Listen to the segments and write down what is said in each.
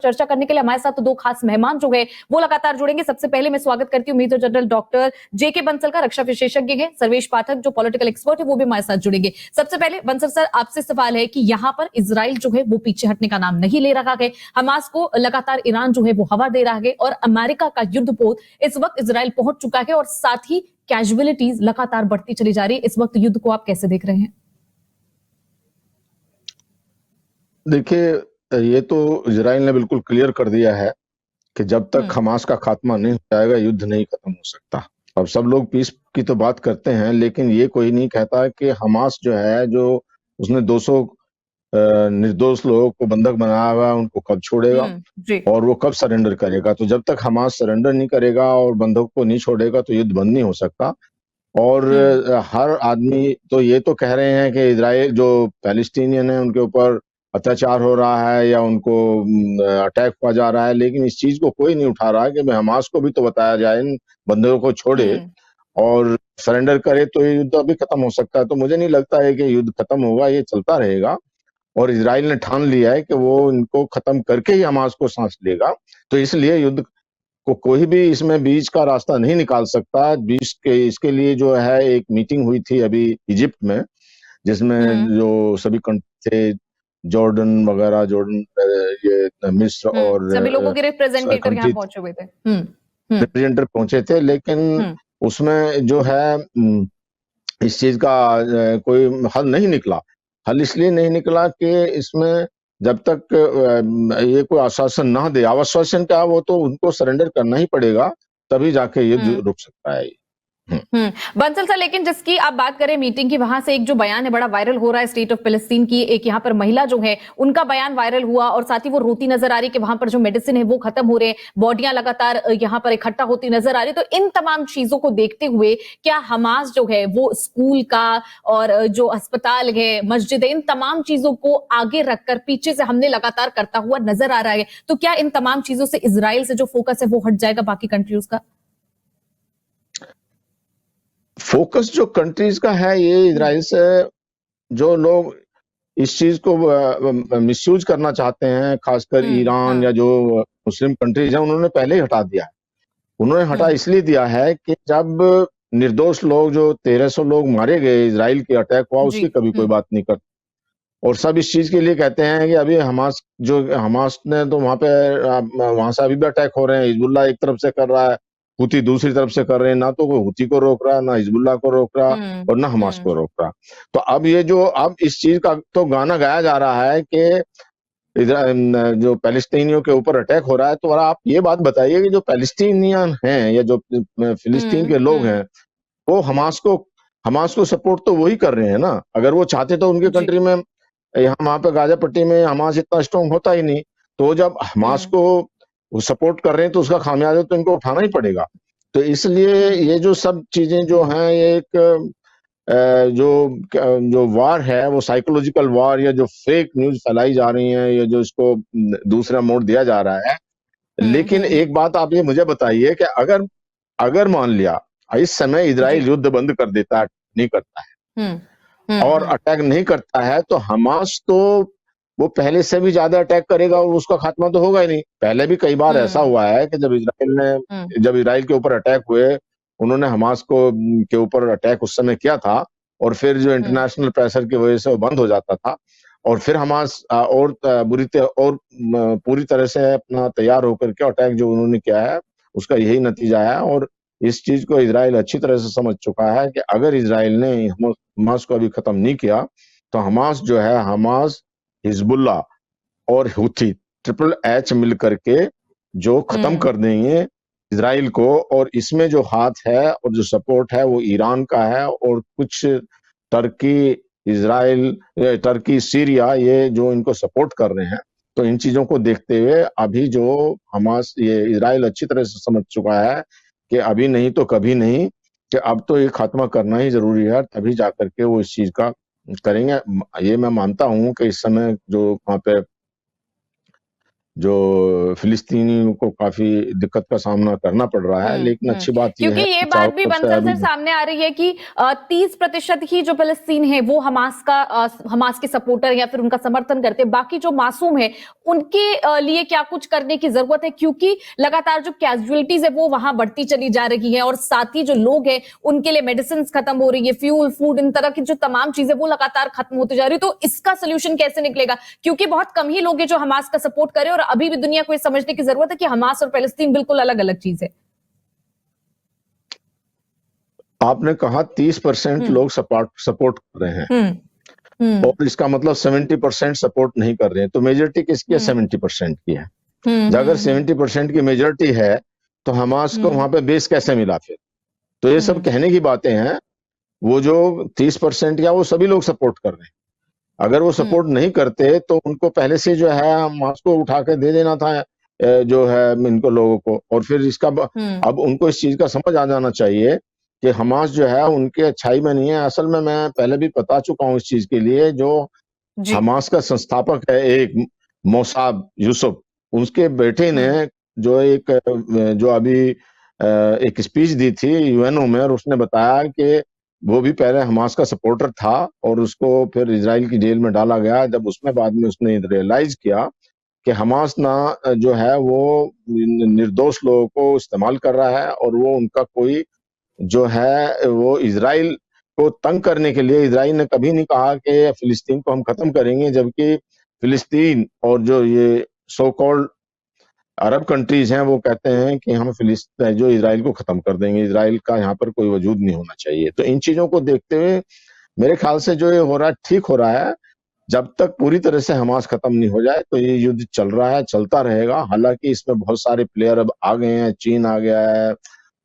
चर्चा करने के लिए हमारे साथ तो दो खास मेहमान जो है वो लगातार जुड़ेंगे। सबसे पहले मैं स्वागत करती हूँ मेजर जनरल डॉक्टर जेके बंसल का, रक्षा विशेषज्ञ हैं। सर्वेश पाठक जो पॉलिटिकल एक्सपर्ट है वो भी हमारे साथ जुड़ेंगे। सबसे पहले बंसल सर, आपसे सवाल है कि यहाँ पर इजराइल जो है वो पीछे हटने का नाम नहीं ले रहा है। हमास को लगातार ईरान जो है वो हवा दे रहा है और अमेरिका का युद्धपोत इस वक्त इजराइल पहुंच चुका है और साथ ही कैजुअलिटीज लगातार बढ़ती चली जा रही है। इस वक्त युद्ध को आप कैसे देख रहे हैं? देखिए, ये तो इजराइल ने बिल्कुल क्लियर कर दिया है कि जब तक हमास का खात्मा नहीं हो जाएगा युद्ध नहीं खत्म हो सकता। अब सब लोग पीस की तो बात करते हैं, लेकिन ये कोई नहीं कहता कि हमास जो है, जो उसने 200 निर्दोष लोगों को बंधक बनाया हुआ, उनको कब छोड़ेगा और वो कब सरेंडर करेगा। तो जब तक हमास सरेंडर नहीं करेगा और बंधक को नहीं छोड़ेगा तो युद्ध बंद नहीं हो सकता। और हर आदमी तो ये तो कह रहे हैं कि इजराइल जो पैलेस्टीनियन है उनके ऊपर अत्याचार हो रहा है या उनको अटैक हुआ जा रहा है, लेकिन इस चीज को कोई नहीं उठा रहा है कि हमास को भी तो बताया जाए, इन बंदरों को छोड़े और सरेंडर करे तो ये युद्ध अभी खत्म हो सकता है। तो मुझे नहीं लगता है कि युद्ध खत्म होगा, ये चलता रहेगा और इजराइल ने ठान लिया है कि वो इनको खत्म करके ही हमास को सांस लेगा। तो इसलिए युद्ध को कोई भी इसमें बीच का रास्ता नहीं निकाल सकता। बीच के इसके लिए जो है एक मीटिंग हुई थी अभी इजिप्ट में, जिसमें जो सभी कंट्री थे, जॉर्डन वगैरह, ये मिस्र और सभी लोगों के रिप्रेजेंटेटिव यहाँ पहुंचे हुए थे, रिप्रेजेंटेटिव पहुंचे थे, लेकिन उसमें जो है इस चीज का कोई हल नहीं निकला। हल इसलिए नहीं निकला कि इसमें जब तक ये कोई आश्वासन ना दे, आश्वासन क्या, वो तो उनको सरेंडर करना ही पड़ेगा, तभी जाके युद्ध रुक सकता है। बंसल सर, लेकिन जिसकी आप बात करें मीटिंग की, वहां से एक जो बयान है बड़ा वायरल हो रहा है स्टेट ऑफ पैलेस्टीन की। एक यहाँ पर महिला जो है उनका बयान वायरल हुआ और साथ ही वो रोती नजर आ रही कि वहां पर जो मेडिसिन है वो खत्म हो रहे हैं, बॉडियां लगातार यहाँ पर इकट्ठा होती नजर आ रही। तो इन तमाम चीजों को देखते हुए क्या हमास जो है वो स्कूल का और जो अस्पताल है, मस्जिद है, इन तमाम चीजों को आगे रखकर पीछे से हमने लगातार करता हुआ नजर आ रहा है? तो क्या इन तमाम चीजों से इजराइल से जो फोकस है वो हट जाएगा बाकी कंट्रीज का? फोकस जो कंट्रीज का है, ये इजराइल से जो लोग इस चीज को मिसयूज करना चाहते हैं, खासकर ईरान या जो मुस्लिम कंट्रीज हैं, उन्होंने पहले ही हटा दिया है। उन्होंने हटा इसलिए दिया है कि जब निर्दोष लोग, जो 1300 लोग मारे गए, इजराइल के अटैक हुआ, उसकी कभी कोई बात नहीं करता। और सब इस चीज के लिए कहते हैं कि अभी हमास ने तो वहां से अभी भी अटैक हो रहे हैं। हिजबुल्लाह एक तरफ से कर रहा है, हुती दूसरी तरफ से कर रहे हैं। ना तो कोई हुती को रोक रहा, ना हिजबुल्लाह को रोक रहा और ना हमास को रोक रहा। तो अब इस चीज का तो गाना गाया जा रहा है कि जो पैलेस्टीनियों के ऊपर अटैक हो रहा है। तो आप ये बात बताइए कि जो पैलेस्टीनियन हैं या जो फिलिस्तीन के लोग हैं, वो हमास को सपोर्ट तो वही कर रहे हैं ना। अगर वो चाहते तो उनके कंट्री में, यहाँ वहां पे गाजा पट्टी में हमास इतना स्ट्रॉन्ग होता ही नहीं। तो जब हमास को वो सपोर्ट कर रहे हैं तो उसका खामियाजा तो इनको उठाना ही पड़ेगा। तो इसलिए ये जो सब चीजें जो हैं, ये एक जो वार है, वो साइकोलॉजिकल वार, या जो फेक न्यूज फैलाई जा रही है, या जो इसको दूसरा मोड़ दिया जा रहा है। लेकिन एक बात आप ये मुझे बताइए कि अगर मान लिया इस समय इजराइल युद्ध बंद कर देता है, नहीं करता है और अटैक नहीं करता है, तो हमास तो वो पहले से भी ज्यादा अटैक करेगा और उसका खात्मा तो होगा ही नहीं। पहले भी कई बार ऐसा हुआ है कि जब इजराइल के ऊपर अटैक हुए, उन्होंने हमास के ऊपर अटैक उस समय किया था और फिर जो इंटरनेशनल प्रेशर की वजह से वो बंद हो जाता था और फिर हमास और पूरी तरह से अपना तैयार होकर के अटैक जो उन्होंने किया है, उसका यही नतीजा है। और इस चीज को इजराइल अच्छी तरह से समझ चुका है कि अगर इजराइल ने हमास को अभी खत्म नहीं किया तो हमास, हिजबुल्लाह और हुथी, ट्रिपल एच मिल करके जो खत्म कर देंगे इजराइल को। और इसमें जो हाथ है और जो सपोर्ट है वो ईरान का है और कुछ टर्की, सीरिया, ये जो इनको सपोर्ट कर रहे हैं। तो इन चीजों को देखते हुए अभी जो हमास, ये इजराइल अच्छी तरह से समझ चुका है कि अभी नहीं तो कभी नहीं, कि अब तो ये खात्मा करना ही जरूरी है, तभी जाकर के वो इस चीज का करेंगे। ये मैं मानता हूं कि इस समय जो वहां पे जो फिलिस्तीनियों को काफी दिक्कत का सामना करना पड़ रहा है। लेकिन अच्छी बात यह क्योंकि है ये कि बात चारों भी तरफ से बंसल अभी सर सामने आ रही है कि 30% ही जो फिलिस्तीन है वो हमास के सपोर्टर या फिर उनका समर्थन करते हैं, बाकी जो मासूम है उनके लिए क्या कुछ करने की जरूरत है, क्योंकि लगातार जो कैजुअलिटीज है वो वहां बढ़ती चली जा रही है और साथ ही जो लोग हैं उनके लिए मेडिसिन खत्म हो रही है, फ्यूल, फूड, इन तरह की जो तमाम चीजें वो लगातार खत्म होती जा रही है। तो इसका सोल्यूशन कैसे निकलेगा, क्योंकि बहुत कम ही लोग हैं जो हमास का सपोर्ट करें और अभी भी दुनिया को ये समझने की जरूरत है कि हमास और फिलिस्तीन बिल्कुल अलग अलग चीज है। आपने कहा 30% लोग सपोर्ट कर रहे हैं और इसका मतलब 70% सपोर्ट नहीं कर रहे हैं, तो मेजोरिटी किसकी है? 70% की है। अगर 70% की मेजोरिटी है तो हमास को वहां पे बेस कैसे मिला फिर? तो ये सब कहने की बातें हैं। वो जो 30% या वो सभी लोग सपोर्ट कर रहे हैं, अगर वो सपोर्ट नहीं करते तो उनको पहले से जो है हमास को उठा के दे देना था, जो है इनको लोगों को। और फिर अब उनको इस चीज का समझ आ जाना चाहिए कि हमास जो है उनके अच्छाई में नहीं है। असल में मैं पहले भी बता चुका हूँ इस चीज के लिए, जो हमास का संस्थापक है एक मोसाद यूसुफ, उसके बेटे ने जो अभी एक स्पीच दी थी यूएनओ में, और उसने बताया कि वो भी पहले हमास का सपोर्टर था और उसको फिर इजराइल की जेल में डाला गया। जब उसमें बाद में उसने रियलाइज किया कि हमास ना जो है वो निर्दोष लोगों को इस्तेमाल कर रहा है और वो उनका कोई जो है वो इजराइल को तंग करने के लिए, इजराइल ने कभी नहीं कहा कि फिलिस्तीन को हम खत्म करेंगे, जबकि फिलिस्तीन और जो ये सो कॉल्ड अरब कंट्रीज हैं वो कहते हैं कि हम फिलिस्तीन जो इजराइल को खत्म कर देंगे, इजराइल का यहाँ पर कोई वजूद नहीं होना चाहिए। तो इन चीजों को देखते हुए मेरे ख्याल से जो ये हो रहा है ठीक हो रहा है। जब तक पूरी तरह से हमास खत्म नहीं हो जाए तो ये युद्ध चल रहा है, चलता रहेगा। हालांकि इसमें बहुत सारे प्लेयर अब आ गए हैं, चीन आ गया है,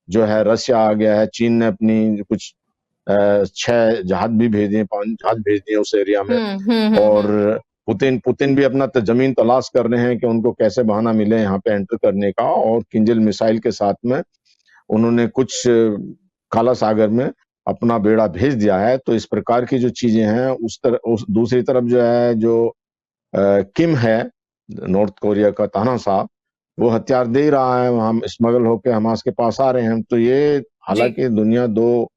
जो है रशिया आ गया है। चीन ने अपनी कुछ 6 जहाज भी भेज दिए, 5 जहाज भेज दिए उस एरिया में। और पुतिन भी अपना जमीन तलाश कर रहे हैं कि उनको कैसे बहाना मिले यहाँ पे एंटर करने का। और किंजल मिसाइल के साथ में उन्होंने कुछ काला सागर में अपना बेड़ा भेज दिया है। तो इस प्रकार की जो चीजें हैं उस दूसरी तरफ जो है, जो किम है नॉर्थ कोरिया का तानाशाह, वो हथियार दे रहा है, वहां स्मगल होके हमास के पास आ रहे हैं। तो ये हालांकि दुनिया दो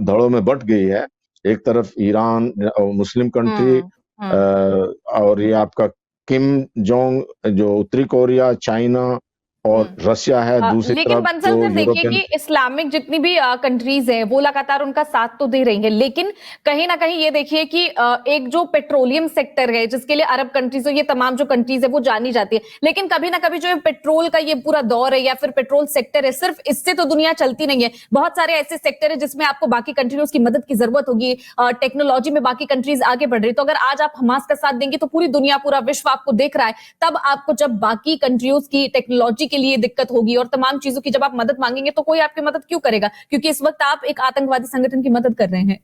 धड़ों में बट गई है। एक तरफ ईरान मुस्लिम कंट्री, और ये आपका किम जोंग जो उत्तरी कोरिया, चाइना और रशिया है दूसरी लेकिन तरफ, बंसल जो सर देखिए यूरोपियन। कि इस्लामिक जितनी भी कंट्रीज हैं वो लगातार उनका साथ तो दे रही हैं, लेकिन कहीं ना कहीं ये देखिए कि एक जो पेट्रोलियम सेक्टर है जिसके लिए अरब कंट्रीज और ये तमाम जो कंट्रीज है वो जानी जाती है, लेकिन कभी ना कभी जो पेट्रोल का ये पूरा दौर है या फिर पेट्रोल सेक्टर है, सिर्फ इससे तो दुनिया चलती नहीं है। बहुत सारे ऐसे सेक्टर है जिसमें आपको बाकी कंट्रीज की मदद की जरूरत होगी। टेक्नोलॉजी में बाकी कंट्रीज आगे बढ़ रही, तो अगर आज आप हमास का साथ देंगे तो पूरी दुनिया, पूरा विश्व आपको देख रहा है। तब आपको जब बाकी कंट्रीज की टेक्नोलॉजी के लिए दिक्कत होगी और तमाम चीजों की जब आप मदद मांगेंगे तो कोई आपकी मदद क्यों करेगा, क्योंकि इस वक्त आप एक आतंकवादी संगठन की मदद कर रहे हैं।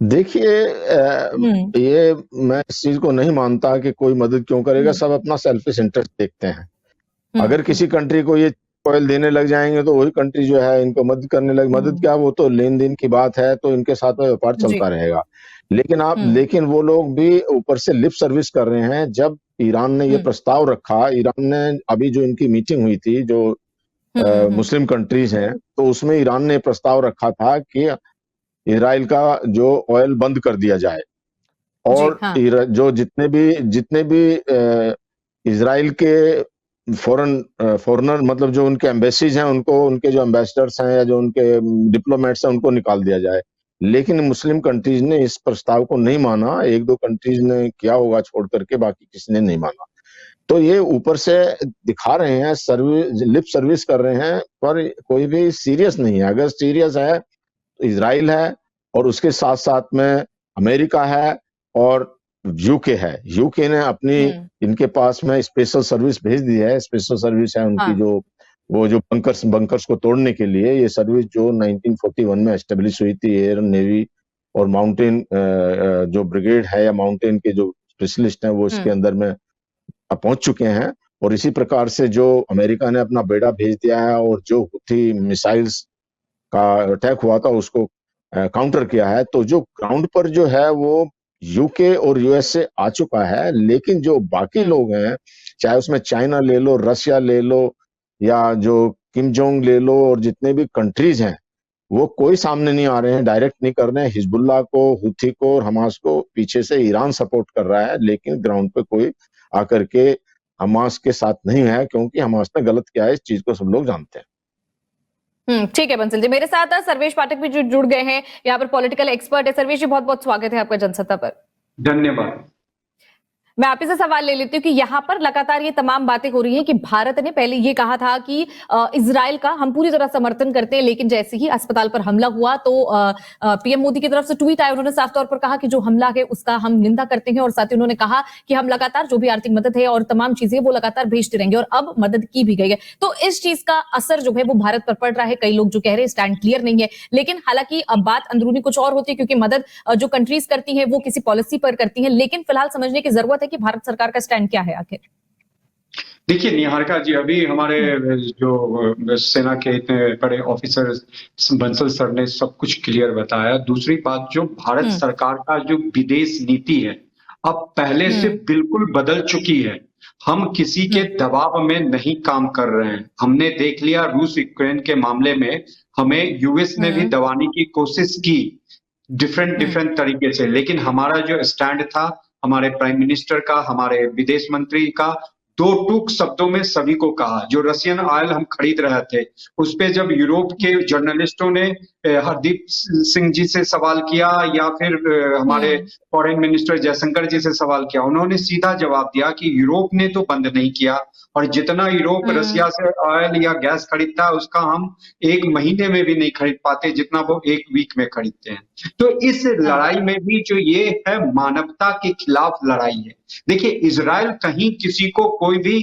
देखिए, ये मैं इस चीज को नहीं मानता कि कोई मदद क्यों करेगा। सब अपना सेल्फिश इंटरेस्ट देखते हैं। अगर किसी कंट्री को ये ऑयल देने लग जाएंगे तो वही कंट्री जो है इनको मदद करने लग, मदद क्या, वो तो लेन देन की बात है, तो इनके साथ में व्यापार चलता रहेगा। लेकिन वो लोग भी ऊपर से लिप सर्विस कर रहे हैं। जब ईरान ने ये प्रस्ताव रखा, ईरान ने अभी जो इनकी मीटिंग हुई थी जो मुस्लिम कंट्रीज हैं, तो उसमें ईरान ने प्रस्ताव रखा था कि इजराइल का जो ऑयल बंद कर दिया जाए और जो जितने भी इजराइल के फॉरेनर मतलब जो उनके एम्बेसीज हैं, उनको, उनके जो एम्बेसडर्स हैं या जो उनके डिप्लोमेट्स हैं, उनको निकाल दिया जाए। लेकिन मुस्लिम कंट्रीज ने इस प्रस्ताव को नहीं माना। 1-2 कंट्रीज ने किया होगा छोड़ करके, बाकी किसी ने नहीं माना। तो ये ऊपर से दिखा रहे हैं, लिप सर्विस कर रहे हैं, पर कोई भी सीरियस नहीं है। अगर सीरियस है तो इजराइल है और उसके साथ साथ में अमेरिका है और यूके है। यूके ने अपनी, इनके पास में स्पेशल सर्विस भेज दी है। स्पेशल सर्विस है उनकी जो वो जो बंकर्स को तोड़ने के लिए। ये सर्विस जो 1941 में एस्टेब्लिश हुई थी, एयर नेवी और माउंटेन जो ब्रिगेड है या माउंटेन के जो स्पेशलिस्ट हैं वो इसके अंदर में पहुंच चुके हैं। और इसी प्रकार से जो अमेरिका ने अपना बेड़ा भेज दिया है और जो हुथी मिसाइल्स का अटैक हुआ था उसको काउंटर किया है। तो जो ग्राउंड पर जो है वो यूके और यूएसए आ चुका है, लेकिन जो बाकी लोग हैं, चाहे उसमें चाइना ले लो, रशिया ले लो, या जो किम जोंग ले लो, और जितने भी कंट्रीज हैं, वो कोई सामने नहीं आ रहे हैं, डायरेक्ट नहीं कर रहे हैं। हिजबुल्लाह को, हुथी को और हमास को पीछे से ईरान सपोर्ट कर रहा है, लेकिन ग्राउंड पे कोई आकर के हमास के साथ नहीं है, क्योंकि हमास ने गलत किया है, इस चीज को सब लोग जानते हैं। ठीक है बंसल जी, मेरे साथ सर्वेश पाठक भी जुड़ गए हैं, यहाँ पर पॉलिटिकल एक्सपर्ट है। सर्वेश जी, बहुत बहुत स्वागत है आपका जनसत्ता पर। धन्यवाद। मैं आप ही से सवाल ले लेती हूँ कि यहाँ पर लगातार ये तमाम बातें हो रही हैं कि भारत ने पहले ये कहा था कि इजराइल का हम पूरी तरह समर्थन करते हैं, लेकिन जैसे ही अस्पताल पर हमला हुआ तो पीएम मोदी की तरफ से ट्वीट आया, उन्होंने साफ तौर पर कहा कि जो हमला है उसका हम निंदा करते हैं, और साथ ही उन्होंने कहा कि हम लगातार जो भी आर्थिक मदद है और तमाम चीजें वो लगातार भेजते रहेंगे, और अब मदद की भी गई है। तो इस चीज का असर जो है वो भारत पर पड़ रहा है। कई लोग जो कह रहे हैं स्टैंड क्लियर नहीं है, लेकिन हालांकि अब बात अंदरूनी कुछ और होती है, क्योंकि मदद जो कंट्रीज करती है वो किसी पॉलिसी पर करती है, लेकिन फिलहाल समझने की जरूरत है कि भारत सरकार का स्टैंड क्या है आखिर। देखिए निहारिका जी, अभी हमारे जो सेना के इतने बड़े ऑफिसर बंसल सर ने सब कुछ क्लियर बताया। दूसरी बात, जो भारत सरकार का जो विदेश नीति है अब पहले से बिल्कुल बदल चुकी है। हम किसी के दबाव में नहीं काम कर रहे हैं। हमने देख लिया रूस यूक्रेन के मामले में हमें यूएस ने भी दबाने की कोशिश की डिफरेंट तरीके से, लेकिन हमारा जो स्टैंड था, हमारे प्राइम मिनिस्टर का, हमारे विदेश मंत्री का, दो टूक शब्दों में सभी को कहा। जो रशियन ऑयल हम खरीद रहे थे, उस पे जब यूरोप के जर्नलिस्टों ने हरदीप सिंह जी से सवाल किया या फिर हमारे फॉरेन मिनिस्टर जयशंकर जी से सवाल किया, उन्होंने सीधा जवाब दिया कि यूरोप ने तो बंद नहीं किया, और जितना यूरोप रशिया से ऑयल या गैस खरीदता है उसका हम 1 महीने में भी नहीं खरीद पाते, जितना वो 1 वीक में खरीदते हैं। तो इस लड़ाई में भी जो ये है, मानवता के खिलाफ लड़ाई है। देखिए, इजराइल कहीं किसी को, कोई भी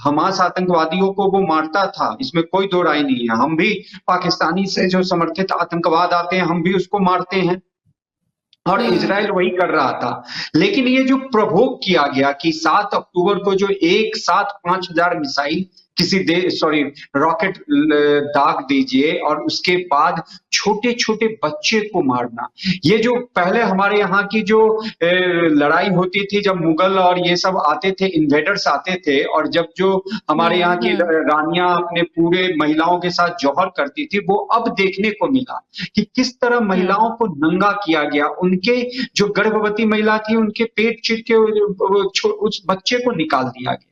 हमास आतंकवादियों को वो मारता था, इसमें कोई दो राय नहीं है। हम भी पाकिस्तानी से जो समर्थित आतंकवाद आते हैं, हम भी उसको मारते हैं, और इजराइल वही कर रहा था। लेकिन ये जो प्रोवोक किया गया कि 7 अक्टूबर को जो एक साथ 5000 मिसाइल किसी रॉकेट दाग दीजिए, और उसके बाद छोटे छोटे बच्चे को मारना, ये जो पहले हमारे यहाँ की जो लड़ाई होती थी, जब मुगल और ये सब आते थे, इन्वेडर्स आते थे, और जब जो हमारे यहाँ की रानियां अपने पूरे महिलाओं के साथ जौहर करती थी, वो अब देखने को मिला कि किस तरह महिलाओं को नंगा किया गया। उनके जो गर्भवती महिला थी, उनके पेट चीर के उस बच्चे को निकाल दिया गया।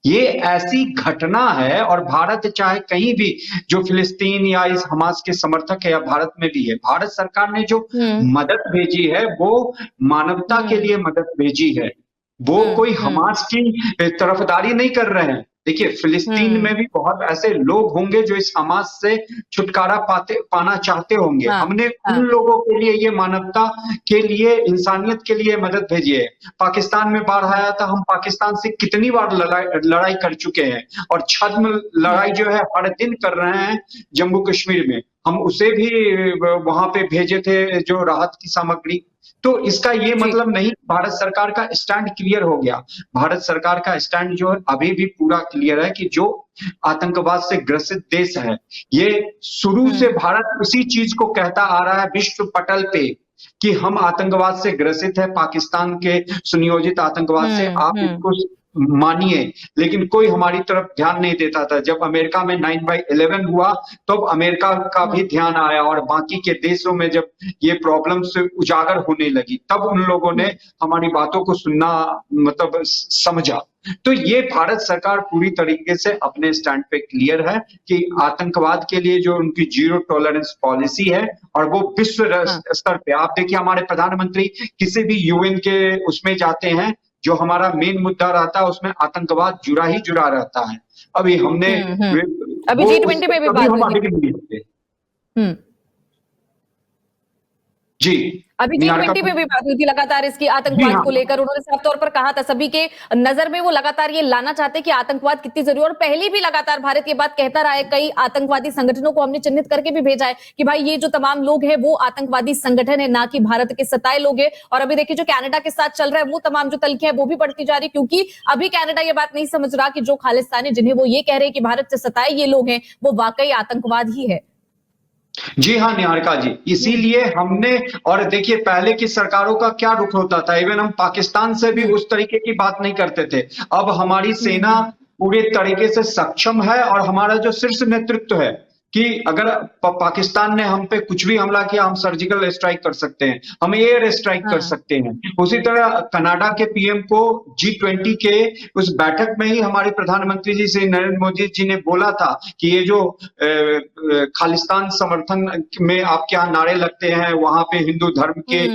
ये ऐसी घटना है, और भारत चाहे कहीं भी, जो फिलिस्तीन या इस हमास के समर्थक है या भारत में भी है, भारत सरकार ने जो मदद भेजी है वो मानवता के लिए मदद भेजी है। वो कोई हमास की तरफदारी नहीं कर रहे हैं। देखिए, फिलिस्तीन में भी बहुत ऐसे लोग होंगे जो इस हमास से छुटकारा पाना चाहते होंगे। हमने उन लोगों के लिए, ये मानवता के लिए, इंसानियत के लिए मदद भेजी है। पाकिस्तान में बाढ़ आया था, हम पाकिस्तान से कितनी बार लड़ाई कर चुके हैं, और छद्म लड़ाई जो है हर दिन कर रहे हैं जम्मू कश्मीर में। हम उसे भी वहां पे भेजे थे, जो राहत की सामग्री। तो इसका ये मतलब नहीं, भारत सरकार का स्टैंड क्लियर हो गया। भारत सरकार का स्टैंड जो है अभी भी पूरा क्लियर है कि जो आतंकवाद से ग्रसित देश है, ये शुरू से भारत उसी चीज को कहता आ रहा है विश्व पटल पे कि हम आतंकवाद से ग्रसित है, पाकिस्तान के सुनियोजित आतंकवाद से, आप इसको मानिए। लेकिन कोई हमारी तरफ ध्यान नहीं देता था। जब अमेरिका में 9/11 हुआ, तब तो अमेरिका का भी ध्यान आया, और बाकी के देशों में जब ये प्रॉब्लम्स उजागर होने लगी, तब उन लोगों ने हमारी बातों को सुनना, मतलब समझा। तो ये भारत सरकार पूरी तरीके से अपने स्टैंड पे क्लियर है कि आतंकवाद के लिए जो उनकी 0 टॉलरेंस पॉलिसी है, और वो विश्व स्तर पे, आप देखिए हमारे प्रधानमंत्री किसी भी यूएन के उसमें जाते हैं, जो हमारा मेन मुद्दा रहता है उसमें आतंकवाद जुड़ा ही जुड़ा रहता है। अभी हमने अभी G20 में भी बात हुई थी। जी, अभी G20 में भी बात हुई थी लगातार इसकी, आतंकवाद को लेकर उन्होंने साफ तौर पर कहा था, सभी के नजर में वो लगातार ये लाना चाहते कि आतंकवाद कितनी जरूरी है। और पहले भी लगातार भारत ये बात कहता रहा है, कई आतंकवादी संगठनों को हमने चिन्हित करके भी भेजा है कि भाई ये जो तमाम लोग हैं वो आतंकवादी संगठन है, ना कि भारत के सताए लोग हैं। और अभी देखिए जो कनाडा के साथ चल रहा है, वो तमाम जो तल्खियां है वो भी बढ़ती जा रही, क्योंकि अभी कनाडा ये बात नहीं समझ रहा कि जो खालिस्तानी, जिन्हें वो ये कह रहे हैं कि भारत से सताए ये लोग हैं, वो वाकई आतंकवाद ही है। जी हाँ निहारिका जी, इसीलिए हमने, और देखिए पहले की सरकारों का क्या रुख होता था, इवन हम पाकिस्तान से भी उस तरीके की बात नहीं करते थे। अब हमारी सेना पूरे तरीके से सक्षम है, और हमारा जो शीर्ष नेतृत्व है कि अगर पाकिस्तान ने हम पे कुछ भी हमला किया, हम सर्जिकल स्ट्राइक कर सकते हैं, हम एयर स्ट्राइक कर हाँ। सकते हैं। उसी तरह कनाडा के पीएम को G20 के उस बैठक में ही हमारे प्रधानमंत्री जी श्री नरेंद्र मोदी जी ने बोला था कि ये जो खालिस्तान समर्थन में आपके यहाँ नारे लगते हैं, वहां पे हिंदू धर्म के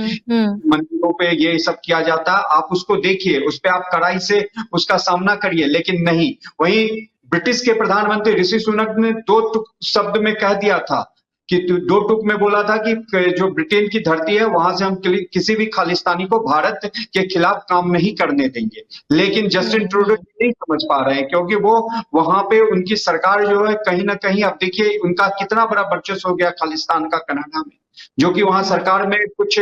मंदिरों पे ये सब किया जाता है, आप उसको देखिए, उस पे आप कड़ाई से उसका सामना करिए। लेकिन नहीं, वहीं ब्रिटिश के प्रधानमंत्री ऋषि सुनक ने दो टुक शब्द में कह दिया था कि दो टुक में बोला था कि जो ब्रिटेन की धरती है वहां से हम किसी भी खालिस्तानी को भारत के खिलाफ काम नहीं करने देंगे। लेकिन जस्टिन ट्रूडो नहीं समझ पा रहे हैं, क्योंकि वो वहां पे उनकी सरकार जो है कहीं ना कहीं, अब देखिए उनका कितना बड़ा वर्चस्व हो गया खालिस्तान का कनाडा में, जो कि वहां सरकार में कुछ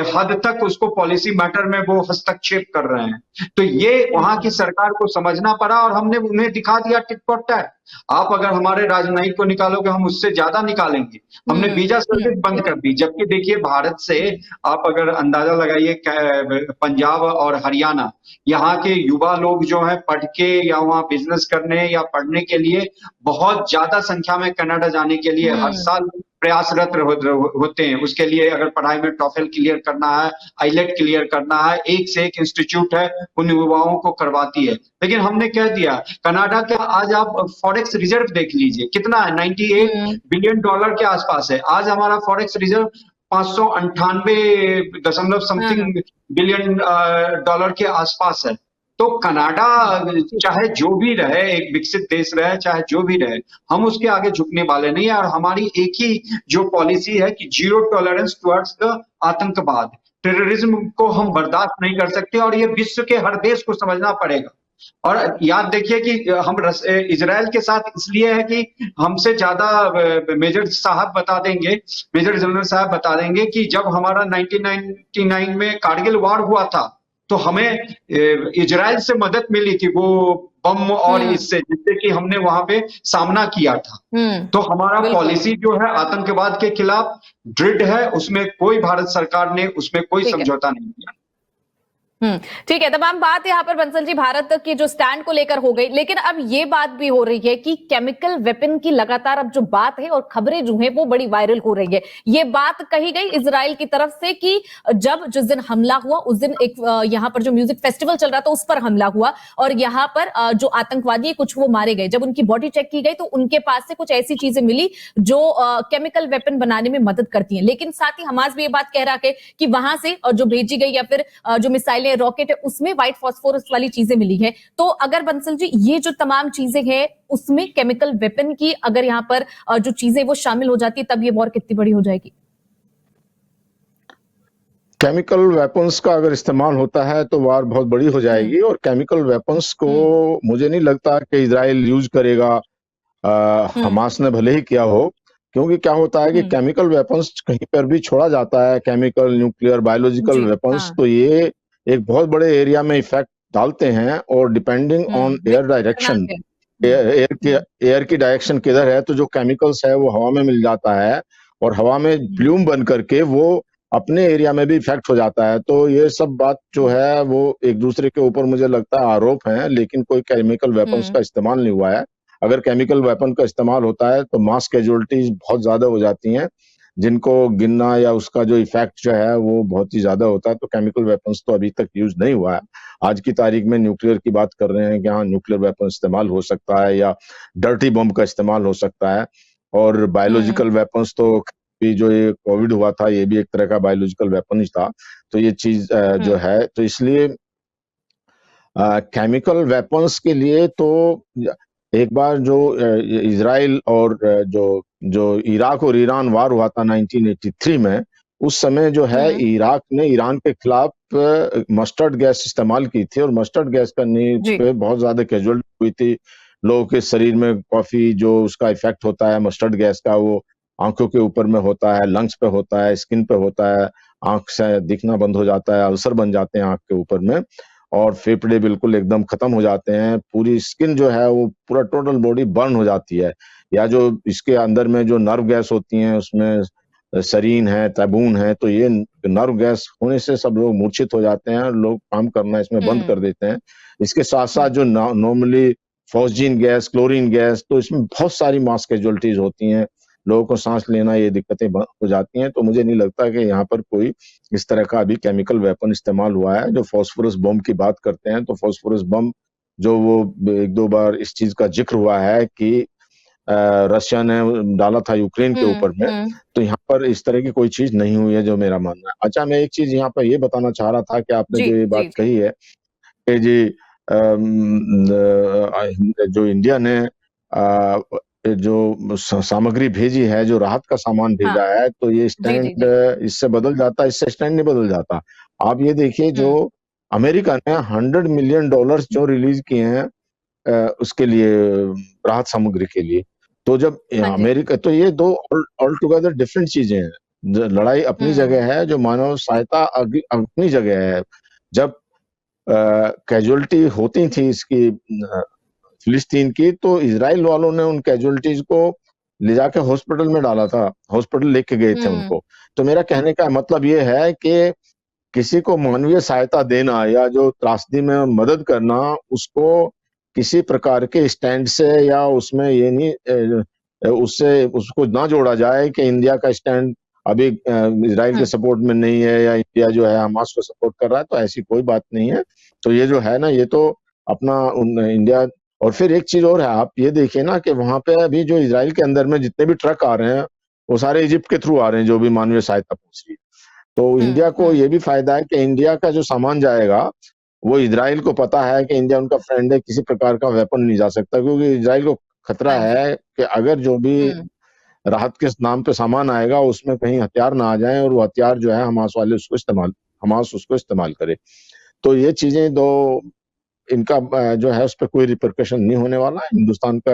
हद तक उसको पॉलिसी मैटर में वो हस्तक्षेप कर रहे हैं। तो ये वहां की सरकार को समझना पड़ा, और हमने उन्हें दिखा दिया टिट फॉर टैट। आप अगर हमारे राजनयिक को निकालोगे, हम उससे ज्यादा निकालेंगे। हमने वीजा सर्विस बंद कर दी, जबकि देखिए भारत से आप अगर अंदाजा लगाइए, पंजाब और हरियाणा, यहाँ के युवा लोग जो है पढ़ के या वहाँ बिजनेस करने या पढ़ने के लिए बहुत ज्यादा संख्या में कनाडा जाने के लिए हर साल प्रयासरत होते हैं। उसके लिए अगर पढ़ाई में टॉफेल क्लियर करना है, आईलेट क्लियर करना है, एक से एक इंस्टीट्यूट है उन युवाओं को करवाती है। लेकिन हमने कह दिया, कनाडा का आज आप फॉरेक्स रिजर्व देख लीजिए कितना है, 98 बिलियन डॉलर के आसपास है। आज हमारा फॉरेक्स रिजर्व 598 दशमलव समथिंग बिलियन डॉलर के आसपास है। तो कनाडा चाहे जो भी रहे, एक विकसित देश रहे, चाहे जो भी रहे, हम उसके आगे झुकने वाले नहीं है। और हमारी एक ही जो पॉलिसी है कि जीरो टॉलरेंस टुवर्ड्स द आतंकवाद, टेररिज्म को हम बर्दाश्त नहीं कर सकते, और ये विश्व के हर देश को समझना पड़ेगा। और याद देखिए कि हम इजराइल के साथ इसलिए है कि हमसे ज्यादा मेजर साहब बता देंगे, मेजर जनरल साहब बता देंगे कि जब हमारा 1999 में कारगिल वार हुआ था, तो हमें इजराइल से मदद मिली थी, वो बम और इससे, जिससे कि हमने वहां पे सामना किया था। तो हमारा पॉलिसी जो है आतंकवाद के खिलाफ दृढ़ है, उसमें कोई भारत सरकार ने उसमें कोई समझौता नहीं किया। ठीक है, तमाम बात यहाँ पर बंसल जी भारत के जो स्टैंड को लेकर हो गई, लेकिन अब ये बात भी हो रही है कि केमिकल वेपन की लगातार अब जो बात है और खबरें जो है वो बड़ी वायरल हो रही है। ये बात कही गई इजराइल की तरफ से कि जब जिस दिन हमला हुआ उस दिन एक यहाँ पर जो म्यूजिक फेस्टिवल चल रहा था उस पर हमला हुआ, और यहाँ पर जो आतंकवादी कुछ वो मारे गए। जब उनकी बॉडी चेक की गई तो उनके पास से कुछ ऐसी चीजें मिली जो केमिकल वेपन बनाने में मदद करती हैं। लेकिन साथ ही हमास भी ये बात कह रहा है कि वहां से जो भेजी गई या फिर जो मिसाइल रॉकेट है उसमें व्हाइट फास्फोरस वाली चीजें मिली है। तो अगर बंसल जी ये जो तमाम चीजें हैं उसमें केमिकल वेपन की अगर यहाँ पर जो चीजें वो शामिल हो जाती है, तब ये वॉर कितनी बड़ी हो जाएगी? केमिकल वेपन्स का अगर इस्तेमाल होता है तो वार बहुत बड़ी हो जाएगी, और केमिकल वेपन्स को मुझे नहीं लगता कि इजराइल यूज करेगा। हमास ने भले ही किया हो, क्योंकि क्या होता है कि केमिकल वेपन्स कहीं पर भी छोड़ा जाता है, केमिकल, न्यूक्लियर, बायोलॉजिकल वेपन्स, तो ये एक बहुत बड़े एरिया में इफेक्ट डालते हैं। और depending on air direction, air की डायरेक्शन किधर है, तो जो केमिकल्स है वो हवा में मिल जाता है, और हवा में प्लूम बन करके वो अपने एरिया में भी इफेक्ट हो जाता है। तो ये सब बात जो है वो एक दूसरे के ऊपर मुझे लगता है आरोप है, लेकिन कोई केमिकल वेपन्स का इस्तेमाल नहीं हुआ है। अगर केमिकल वेपन का इस्तेमाल होता है तो मास कैजुअलिटीज बहुत ज्यादा हो जाती हैं, जिनको गिनना या उसका जो इफेक्ट जो है वो बहुत ही ज्यादा होता है। तो केमिकल वेपन्स तो अभी तक यूज नहीं हुआ है। आज की तारीख में न्यूक्लियर की बात कर रहे हैं कि हाँ न्यूक्लियर वेपन इस्तेमाल हो सकता है, या डर्टी बम का इस्तेमाल हो सकता है। और बायोलॉजिकल वेपन्स तो भी, जो ये कोविड हुआ था ये भी एक तरह का बायोलॉजिकल वेपन ही था। तो ये चीज जो है, तो इसलिए केमिकल वेपन्स के लिए तो एक बार जो इजराइल और जो इराक और ईरान वार हुआ था 1983 में, उस समय जो है इराक ने ईरान के खिलाफ मस्टर्ड गैस इस्तेमाल की थी, और मस्टर्ड गैस करने पे बहुत ज्यादा कैजुअलिटी हुई थी। लोगों के शरीर में काफी जो उसका इफेक्ट होता है मस्टर्ड गैस का, वो आंखों के ऊपर में होता है, लंग्स पे होता है, स्किन पे होता है, आंख से दिखना बंद हो जाता है, अल्सर बन जाते हैं आंख के ऊपर में। और फेफड़े बिल्कुल एकदम खत्म हो जाते हैं, पूरी स्किन जो है वो पूरा टोटल बॉडी बर्न हो जाती है, या जो इसके अंदर में जो नर्व गैस होती हैं उसमें सरीन है, टैबून है, तो ये नर्व गैस होने से सब लोग मूर्छित हो जाते हैं, लोग काम करना इसमें बंद कर देते हैं। इसके साथ साथ जो normally phosgene gas, chlorine gas, तो इसमें बहुत सारी मास कैजुअलिटीज होती हैं, लोगों को सांस लेना ये दिक्कतें हो जाती हैं। तो मुझे नहीं लगता कि यहाँ पर कोई इस तरह का अभी केमिकल वेपन इस्तेमाल हुआ है। जो फास्फोरस बम की बात करते हैं, तो फास्फोरस बम जो वो एक दो बार इस चीज का जिक्र हुआ है कि रशिया ने डाला था यूक्रेन के ऊपर में, तो यहाँ पर इस तरह की कोई चीज नहीं हुई है, जो मेरा मानना है। अच्छा, मैं एक चीज यहाँ पर ये बताना चाह रहा था कि आपने जी जो ये जी बात जी कही है कि जी जो इंडिया ने जो सामग्री भेजी है, जो राहत का सामान भेजा हाँ है, तो ये जी जी स्टैंड जी इससे बदल जाता, इससे स्टैंड नहीं बदल जाता। आप ये देखिए, जो हम्म अमेरिका ने $100 मिलियन जो रिलीज किए हैं उसके लिए, राहत सामग्री के लिए, तो जब हाँ जी अमेरिका, तो ये दो ऑल टुगेदर डिफरेंट चीजें हैं। लड़ाई अपनी जगह हम्म है, जो मानव सहायता अपनी जगह है। जब कैजुअलिटी होती थी इसकी फिलिस्तीन की, तो इजराइल वालों ने उन कैजुअलिटीज को ले जाके हॉस्पिटल में डाला था, हॉस्पिटल लेके गए थे हम्म उनको। तो मेरा कहने का मतलब ये है कि किसी को मानवीय सहायता देना या जो त्रासदी में मदद करना, उसको किसी प्रकार के स्टैंड से या उसमें ये नहीं उससे उसको ना जोड़ा जाए कि इंडिया का स्टैंड अभी इजराइल के हम्म सपोर्ट में नहीं है, या इंडिया जो है हमास को सपोर्ट कर रहा है, तो ऐसी कोई बात नहीं है। तो ये जो है ना, ये तो अपना इंडिया। और फिर एक चीज और है, आप ये देखिए ना कि वहां पे अभी जो इजराइल के अंदर में जितने भी ट्रक आ रहे हैं, वो सारे इजिप्ट के थ्रू आ रहे हैं, जो भी मानवीय सहायता पहुंच रही है। तो इंडिया को हम्म ये भी फायदा है कि इंडिया का जो सामान जाएगा, वो इजराइल को पता है कि इंडिया उनका फ्रेंड है, किसी प्रकार का वेपन नहीं जा सकता, क्योंकि इजराइल को खतरा हाँ जी है कि अगर जो भी हम्म राहत के नाम पे सामान आएगा, उसमें कहीं हथियार ना आ जाए, और वो हथियार जो है हमास उसको इस्तेमाल करे। तो ये चीजें दो, इनका जो है उस पर कोई रिpercussion नहीं होने वाला है। हिंदुस्तान का